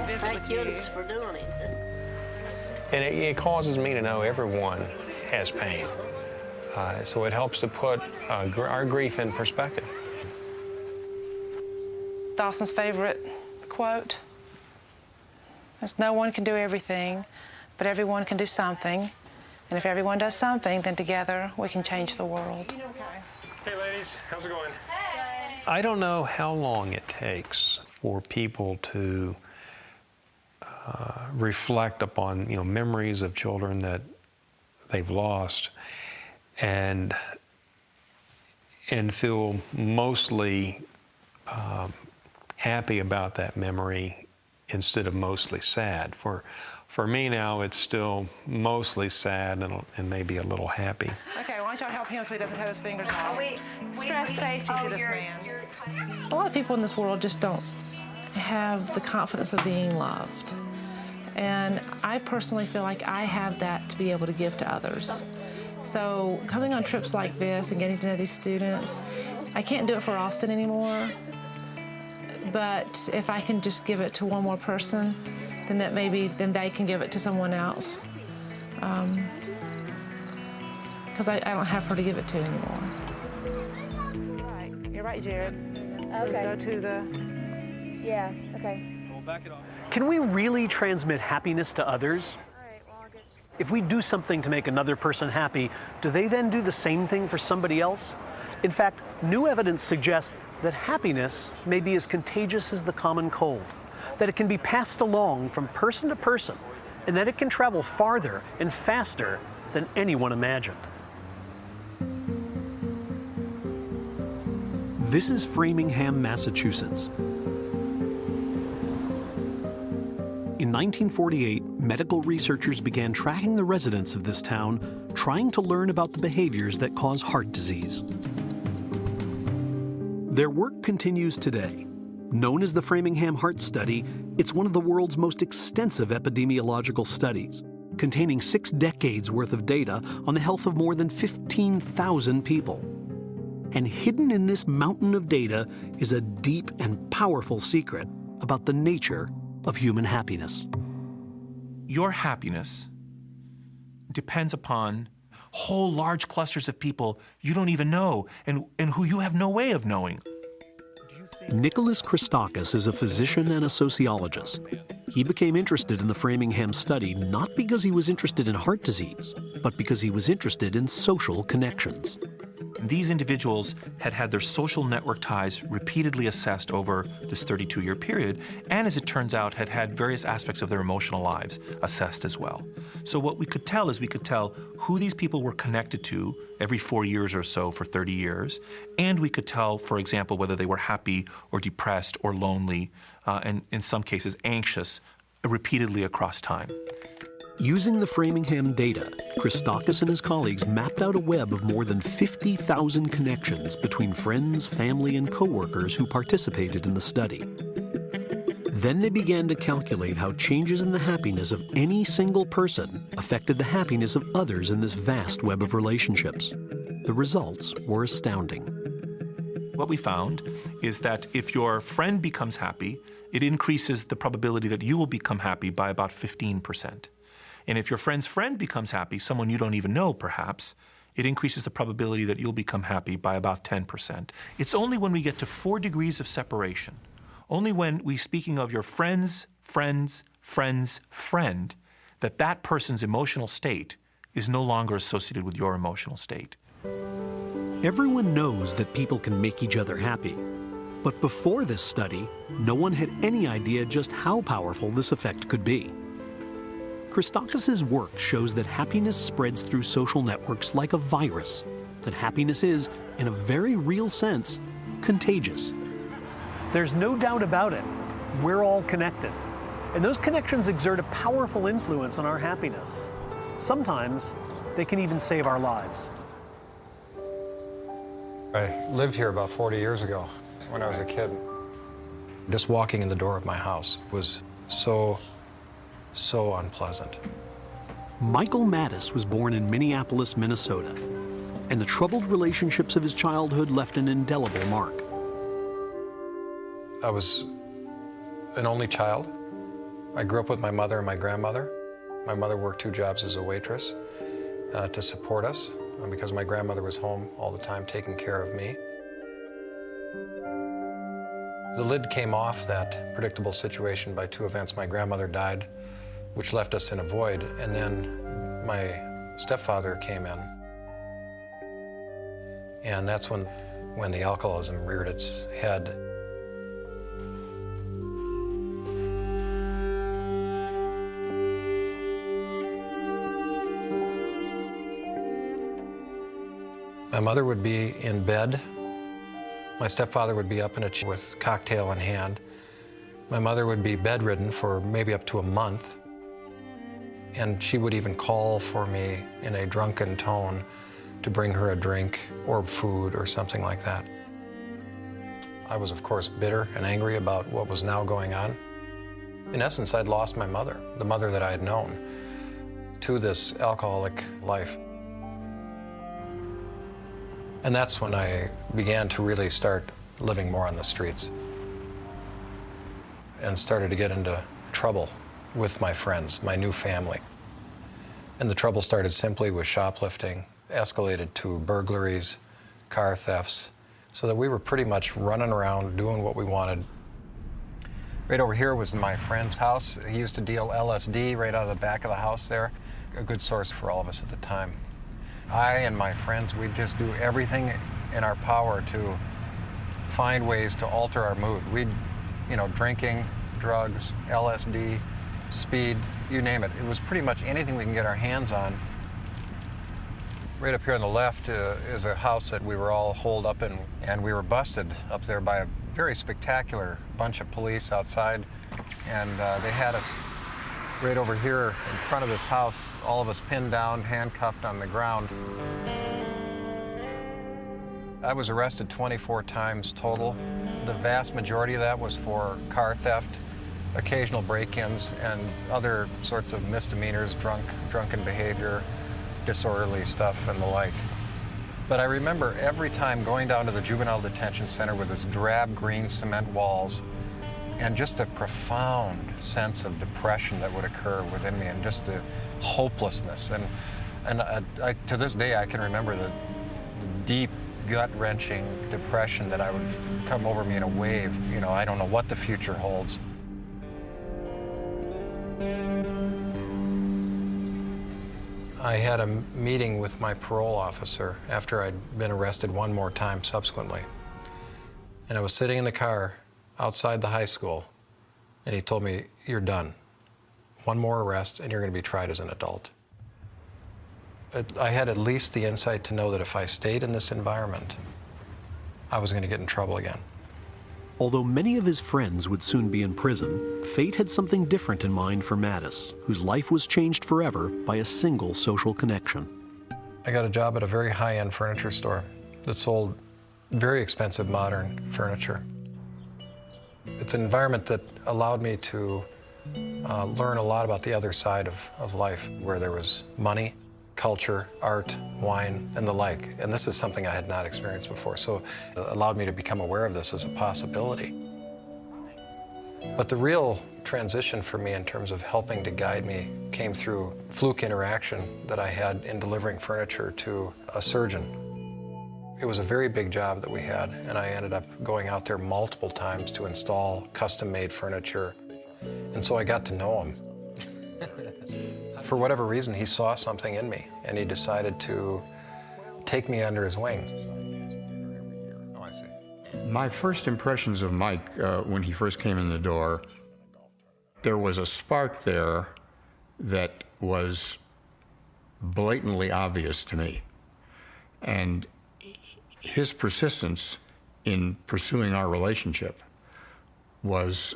visit with you. Thank you for doing it. And it causes me to know everyone has pain. So it helps to put our grief in perspective. Dawson's favorite quote is, no one can do everything, but everyone can do something. And if everyone does something, then together we can change the world. Hey ladies, how's it going? Hey. I don't know how long it takes for people to reflect upon, memories of children that they've lost and feel mostly happy about that memory instead of mostly sad. For me now, it's still mostly sad and maybe a little happy. Okay, why Watch out, help him so he doesn't cut his fingers off. Stress safety to this man. A lot of people in this world just don't have the confidence of being loved. And I personally feel like I have that to be able to give to others. So coming on trips like this and getting to know these students, I can't do it for Austin anymore, but if I can just give it to one more person, then then they can give it to someone else. Because I don't have her to give it to anymore. Right. You're right, Jared. So Okay. go to the... Yeah, okay. Can we really transmit happiness to others? If we do something to make another person happy, do they then do the same thing for somebody else? In fact, new evidence suggests that happiness may be as contagious as the common cold, that it can be passed along from person to person, and that it can travel farther and faster than anyone imagined. This is Framingham, Massachusetts. In 1948, medical researchers began tracking the residents of this town, trying to learn about the behaviors that cause heart disease. Their work continues today. Known as the Framingham Heart Study, it's one of the world's most extensive epidemiological studies, containing 6 decades worth of data on the health of more than 15,000 people. And hidden in this mountain of data is a deep and powerful secret about the nature of human happiness. Your happiness depends upon whole large clusters of people you don't even know and who you have no way of knowing. Nicholas Christakis is a physician and a sociologist. He became interested in the Framingham study not because he was interested in heart disease, but because he was interested in social connections. These individuals had had their social network ties repeatedly assessed over this 32-year period, and as it turns out, had had various aspects of their emotional lives assessed as well. So what we could tell is we could tell who these people were connected to every 4 years or so for 30 years, and we could tell, for example, whether they were happy or depressed or lonely, and in some cases anxious, repeatedly across time. Using the Framingham data, Christakis and his colleagues mapped out a web of more than 50,000 connections between friends, family, and coworkers who participated in the study. Then they began to calculate how changes in the happiness of any single person affected the happiness of others in this vast web of relationships. The results were astounding. What we found is that if your friend becomes happy, it increases the probability that you will become happy by about 15%. And if your friend's friend becomes happy, someone you don't even know perhaps, it increases the probability that you'll become happy by about 10%. It's only when we get to 4 degrees of separation, only when we're speaking of your friend's friend's friend's friend, that that person's emotional state is no longer associated with your emotional state. Everyone knows that people can make each other happy. But before this study, no one had any idea just how powerful this effect could be. Christakis' work shows that happiness spreads through social networks like a virus, that happiness is, in a very real sense, contagious. There's no doubt about it. We're all connected. And those connections exert a powerful influence on our happiness. Sometimes they can even save our lives. I lived here about 40 years ago when I was a kid. Just walking in the door of my house was so unpleasant. Michael Mattis was born in Minneapolis, Minnesota, and the troubled relationships of his childhood left an indelible mark. I was an only child. I grew up with my mother and my grandmother. My mother worked 2 jobs as a waitress to support us because my grandmother was home all the time taking care of me. The lid came off that predictable situation by 2 events. My grandmother died, which left us in a void, and then my stepfather came in. And that's when the alcoholism reared its head. My mother would be in bed. My stepfather would be up in a chair with cocktail in hand. My mother would be bedridden for maybe up to a month. And she would even call for me in a drunken tone to bring her a drink or food or something like that. I was, of course, bitter and angry about what was now going on. In essence, I'd lost my mother, the mother that I had known, to this alcoholic life. And that's when I began to really start living more on the streets and started to get into trouble with my friends, my new family. And the trouble started simply with shoplifting, escalated to burglaries, car thefts, so that we were pretty much running around doing what we wanted. Right over here was my friend's house. He used to deal LSD right out of the back of the house there, a good source for all of us at the time. I and my friends, we'd just do everything in our power to find ways to alter our mood. We'd, drinking, drugs, LSD, speed, you name it. It was pretty much anything we can get our hands on. Right up here on the left is a house that we were all holed up in, and we were busted up there by a very spectacular bunch of police outside, and they had us right over here in front of this house, all of us pinned down, handcuffed on the ground. I was arrested 24 times total. The vast majority of that was for car theft, occasional break-ins, and other sorts of misdemeanors, drunken behavior, disorderly stuff, and the like. But I remember every time going down to the juvenile detention center with its drab green cement walls and just a profound sense of depression that would occur within me and just the hopelessness. And to this day, I can remember the deep, gut-wrenching depression that I would come over me in a wave. I don't know what the future holds. I had a meeting with my parole officer after I'd been arrested one more time subsequently. And I was sitting in the car outside the high school, and he told me, "You're done. One more arrest, and you're going to be tried as an adult." I had at least the insight to know that if I stayed in this environment, I was going to get in trouble again. Although many of his friends would soon be in prison, fate had something different in mind for Mattis, whose life was changed forever by a single social connection. I got a job at a very high-end furniture store that sold very expensive modern furniture. It's an environment that allowed me to learn a lot about the other side of life, where there was money, culture, art, wine, and the like. And this is something I had not experienced before, so it allowed me to become aware of this as a possibility. But the real transition for me in terms of helping to guide me came through fluke interaction that I had in delivering furniture to a surgeon. It was a very big job that we had, and I ended up going out there multiple times to install custom-made furniture. And so I got to know him. For whatever reason, he saw something in me, and he decided to take me under his wing. My first impressions of Mike when he first came in the door, there was a spark there that was blatantly obvious to me. And his persistence in pursuing our relationship was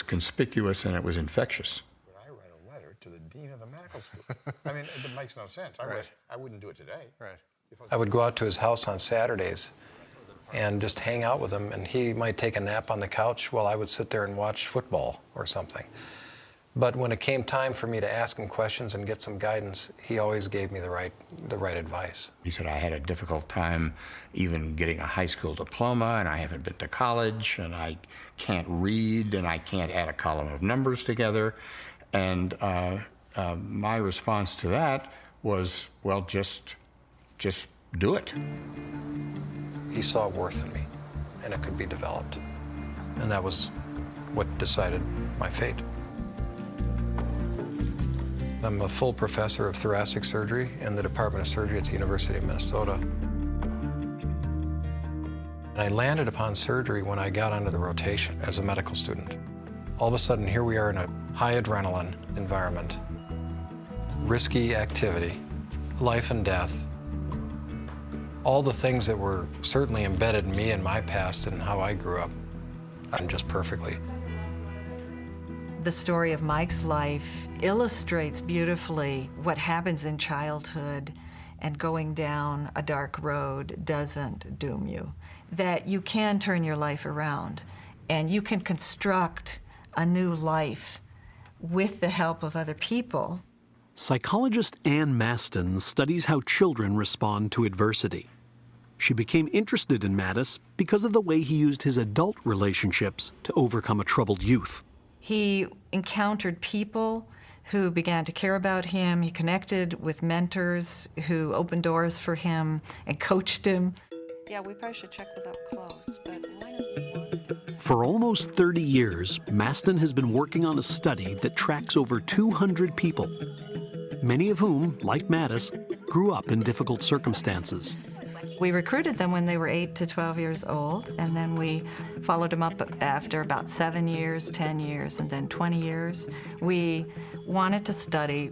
conspicuous, and it was infectious. I write a letter to the dean of the medical school. I mean, it makes no sense. I wouldn't do it today. Right. I would go out to his house on Saturdays and just hang out with him, and he might take a nap on the couch while I would sit there and watch football or something. But when it came time for me to ask him questions and get some guidance, he always gave me the right advice. He said, I had a difficult time even getting a high school diploma, and I haven't been to college, and I can't read, and I can't add a column of numbers together. And my response to that was, well, just do it. He saw worth in me, and it could be developed. And that was what decided my fate. I'm a full professor of thoracic surgery in the Department of Surgery at the University of Minnesota. And I landed upon surgery when I got onto the rotation as a medical student. All of a sudden, here we are in a high adrenaline environment, risky activity, life and death, all the things that were certainly embedded in me and my past and how I grew up, and just perfectly. The story of Mike's life illustrates beautifully what happens in childhood and going down a dark road doesn't doom you, that you can turn your life around and you can construct a new life with the help of other people. Psychologist Ann Maston studies how children respond to adversity. She became interested in Mattis because of the way he used his adult relationships to overcome a troubled youth. He encountered people who began to care about him. He connected with mentors who opened doors for him and coached him. Yeah, we probably should check without clothes, but why don't you? For almost 30 years, Maston has been working on a study that tracks over 200 people, many of whom, like Mattis, grew up in difficult circumstances. We recruited them when they were 8 to 12 years old, and then we followed them up after about 7 years, 10 years, and then 20 years. We wanted to study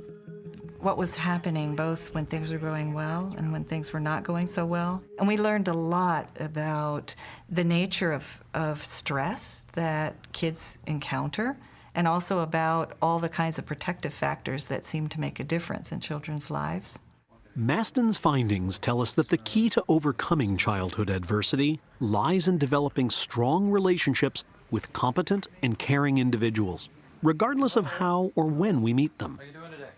what was happening both when things were going well and when things were not going so well. And we learned a lot about the nature of stress that kids encounter, and also about all the kinds of protective factors that seem to make a difference in children's lives. Maston's findings tell us that the key to overcoming childhood adversity lies in developing strong relationships with competent and caring individuals, regardless of how or when we meet them.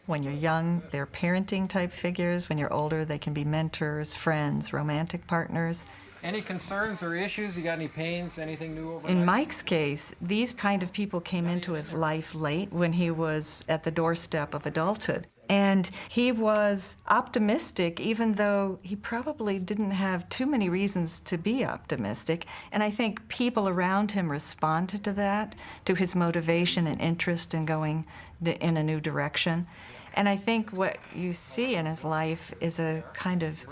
When you're young, they're parenting type figures. When you're older, they can be mentors, friends, romantic partners. Any concerns or issues? You got any pains? Anything new overnight? In Mike's case, these kind of people came into his life late when he was at the doorstep of adulthood. And he was optimistic, even though he probably didn't have too many reasons to be optimistic. And I think people around him responded to that, to his motivation and interest in going in a new direction. And I think what you see in his life is a kind of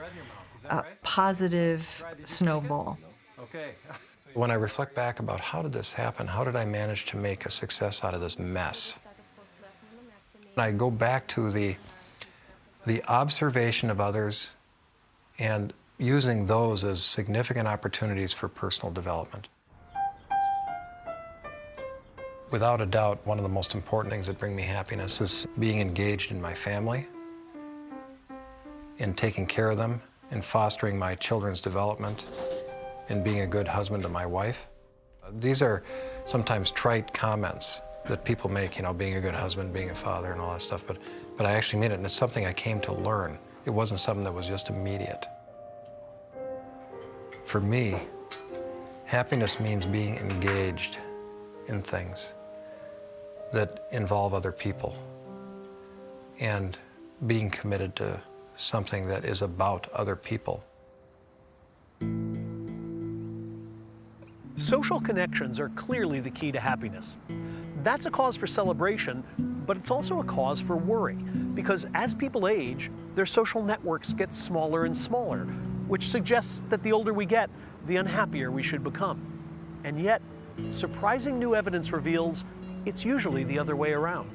positive snowball. Okay. When I reflect back about how did this happen, how did I manage to make a success out of this mess? I go back to the observation of others and using those as significant opportunities for personal development. Without a doubt, one of the most important things that bring me happiness is being engaged in my family, in taking care of them, in fostering my children's development, in being a good husband to my wife. These are sometimes trite comments that people make, you know, being a good husband, being a father, and all that stuff, but I actually mean it, and it's something I came to learn. It wasn't something that was just immediate. For me, happiness means being engaged in things that involve other people and being committed to something that is about other people. Social connections are clearly the key to happiness. That's a cause for celebration, but it's also a cause for worry, because as people age, their social networks get smaller and smaller, which suggests that the older we get, the unhappier we should become. And yet, surprising new evidence reveals it's usually the other way around.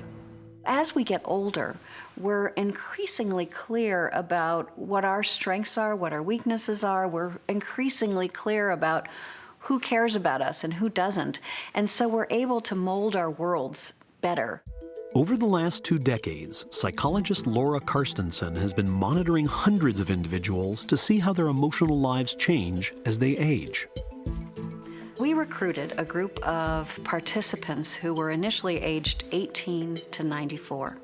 As we get older, we're increasingly clear about what our strengths are, what our weaknesses are. We're increasingly clear about who cares about us and who doesn't. And so we're able to mold our worlds better. Over the last 2 decades, psychologist Laura Carstensen has been monitoring hundreds of individuals to see how their emotional lives change as they age. We recruited a group of participants who were initially aged 18 to 94.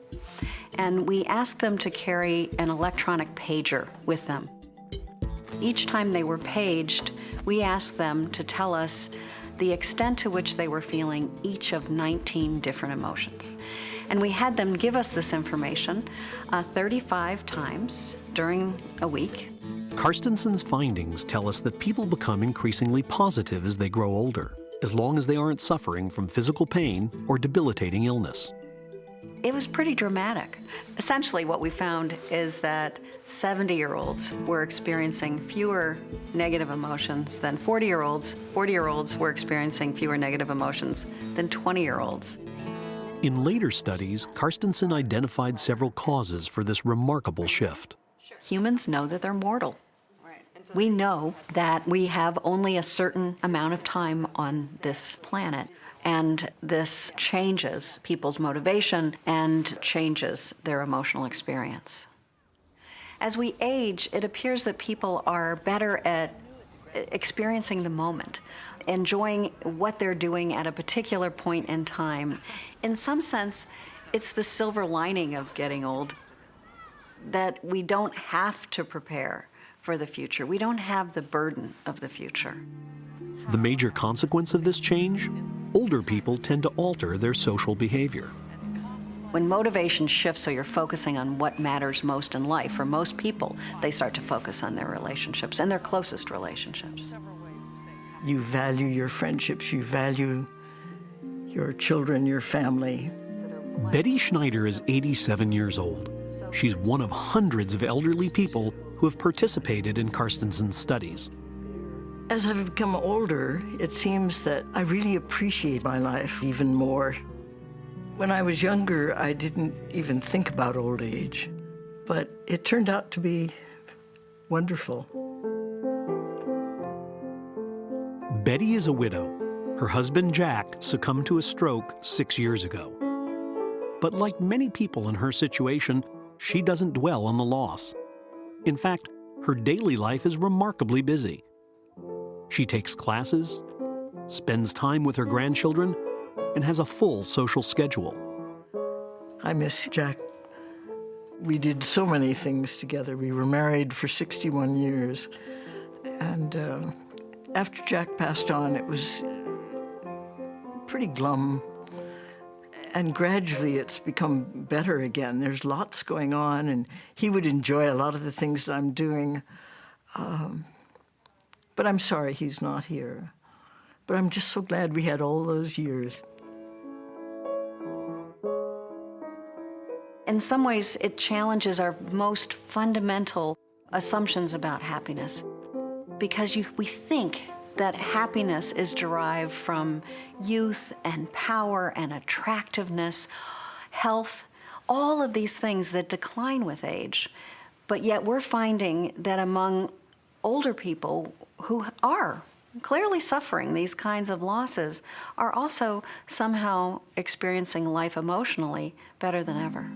And we asked them to carry an electronic pager with them. Each time they were paged, we asked them to tell us the extent to which they were feeling each of 19 different emotions. And we had them give us this information 35 times during a week. Carstensen's findings tell us that people become increasingly positive as they grow older, as long as they aren't suffering from physical pain or debilitating illness. It was pretty dramatic. Essentially, what we found is that 70-year-olds were experiencing fewer negative emotions than 40-year-olds. 40-year-olds were experiencing fewer negative emotions than 20-year-olds. In later studies, Carstensen identified several causes for this remarkable shift. Humans know that they're mortal. We know that we have only a certain amount of time on this planet. And this changes people's motivation and changes their emotional experience. As we age, it appears that people are better at experiencing the moment, enjoying what they're doing at a particular point in time. In some sense, it's the silver lining of getting old, that we don't have to prepare for the future. We don't have the burden of the future. The major consequence of this change? Older people tend to alter their social behavior. When motivation shifts so you're focusing on what matters most in life, for most people, they start to focus on their relationships and their closest relationships. You value your friendships, you value your children, your family. Betty Schneider is 87 years old. She's one of hundreds of elderly people who have participated in Carstenson's studies. As I've become older, it seems that I really appreciate my life even more. When I was younger, I didn't even think about old age, but it turned out to be wonderful. Betty is a widow. Her husband, Jack, succumbed to a stroke 6 years ago. But like many people in her situation, she doesn't dwell on the loss. In fact, her daily life is remarkably busy. She takes classes, spends time with her grandchildren, and has a full social schedule. I miss Jack. We did so many things together. We were married for 61 years. And after Jack passed on, it was pretty glum. And gradually it's become better again. There's lots going on, and he would enjoy a lot of the things that I'm doing. But I'm sorry he's not here. But I'm just so glad we had all those years. In some ways, it challenges our most fundamental assumptions about happiness, because we think that happiness is derived from youth and power and attractiveness, health, all of these things that decline with age. But yet we're finding that among older people who are clearly suffering these kinds of losses are also somehow experiencing life emotionally better than ever.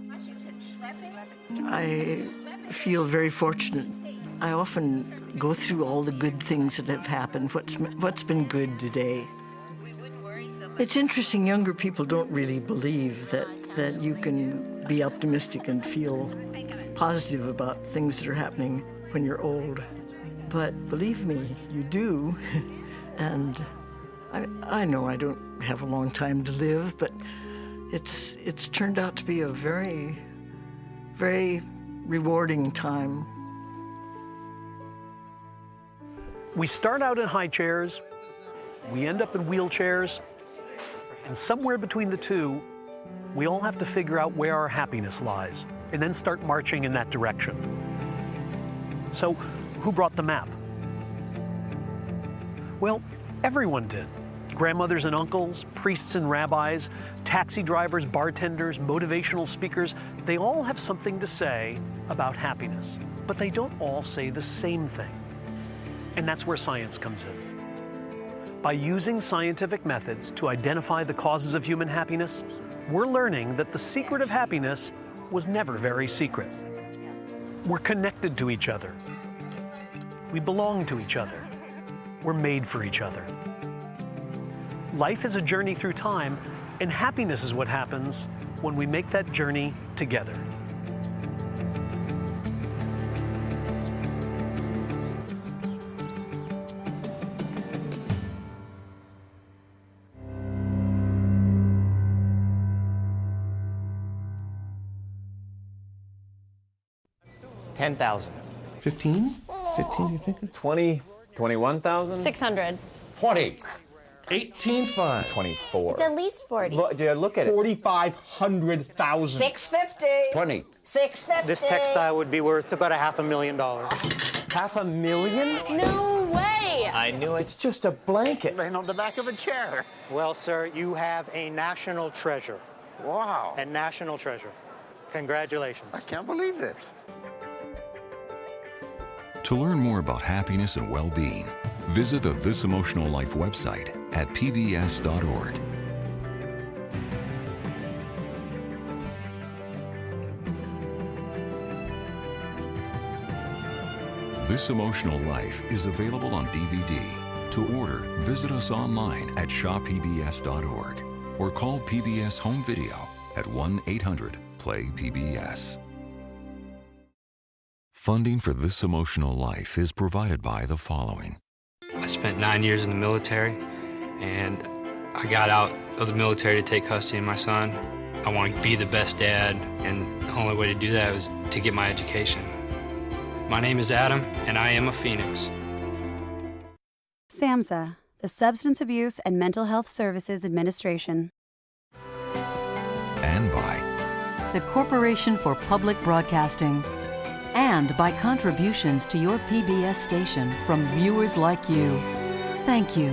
I feel very fortunate. I often go through all the good things that have happened, what's been good today. It's interesting, younger people don't really believe that you can be optimistic and feel positive about things that are happening when you're old. But believe me, you do. And I know I don't have a long time to live, but it's turned out to be a very, very rewarding time. We start out in high chairs, we end up in wheelchairs, and somewhere between the two, we all have to figure out where our happiness lies, and then start marching in that direction. So, who brought the map? Well, everyone did. Grandmothers and uncles, priests and rabbis, taxi drivers, bartenders, motivational speakers, they all have something to say about happiness, but they don't all say the same thing. And that's where science comes in. By using scientific methods to identify the causes of human happiness, we're learning that the secret of happiness was never very secret. We're connected to each other. We belong to each other. We're made for each other. Life is a journey through time, and happiness is what happens when we make that journey together. $10,000. 15? 15, you think? 20, 21,000? 600. 20. 18.5. 24. It's at least 40. Look at it. 4,500,000. 650. 20. 650. This textile would be worth about $500,000. $500,000? No way. I knew it's just a blanket. Laying on the back of a chair. Well, sir, you have a national treasure. Wow. A national treasure. Congratulations. I can't believe this. To learn more about happiness and well-being, visit the This Emotional Life website at pbs.org. This Emotional Life is available on DVD. To order, visit us online at shoppbs.org or call PBS Home Video at 1-800-PLAY-PBS. Funding for This Emotional Life is provided by the following. I spent 9 years in the military, and I got out of the military to take custody of my son. I want to be the best dad, and the only way to do that was to get my education. My name is Adam, and I am a Phoenix. SAMHSA, the Substance Abuse and Mental Health Services Administration. And by the Corporation for Public Broadcasting. And by contributions to your PBS station from viewers like you. Thank you.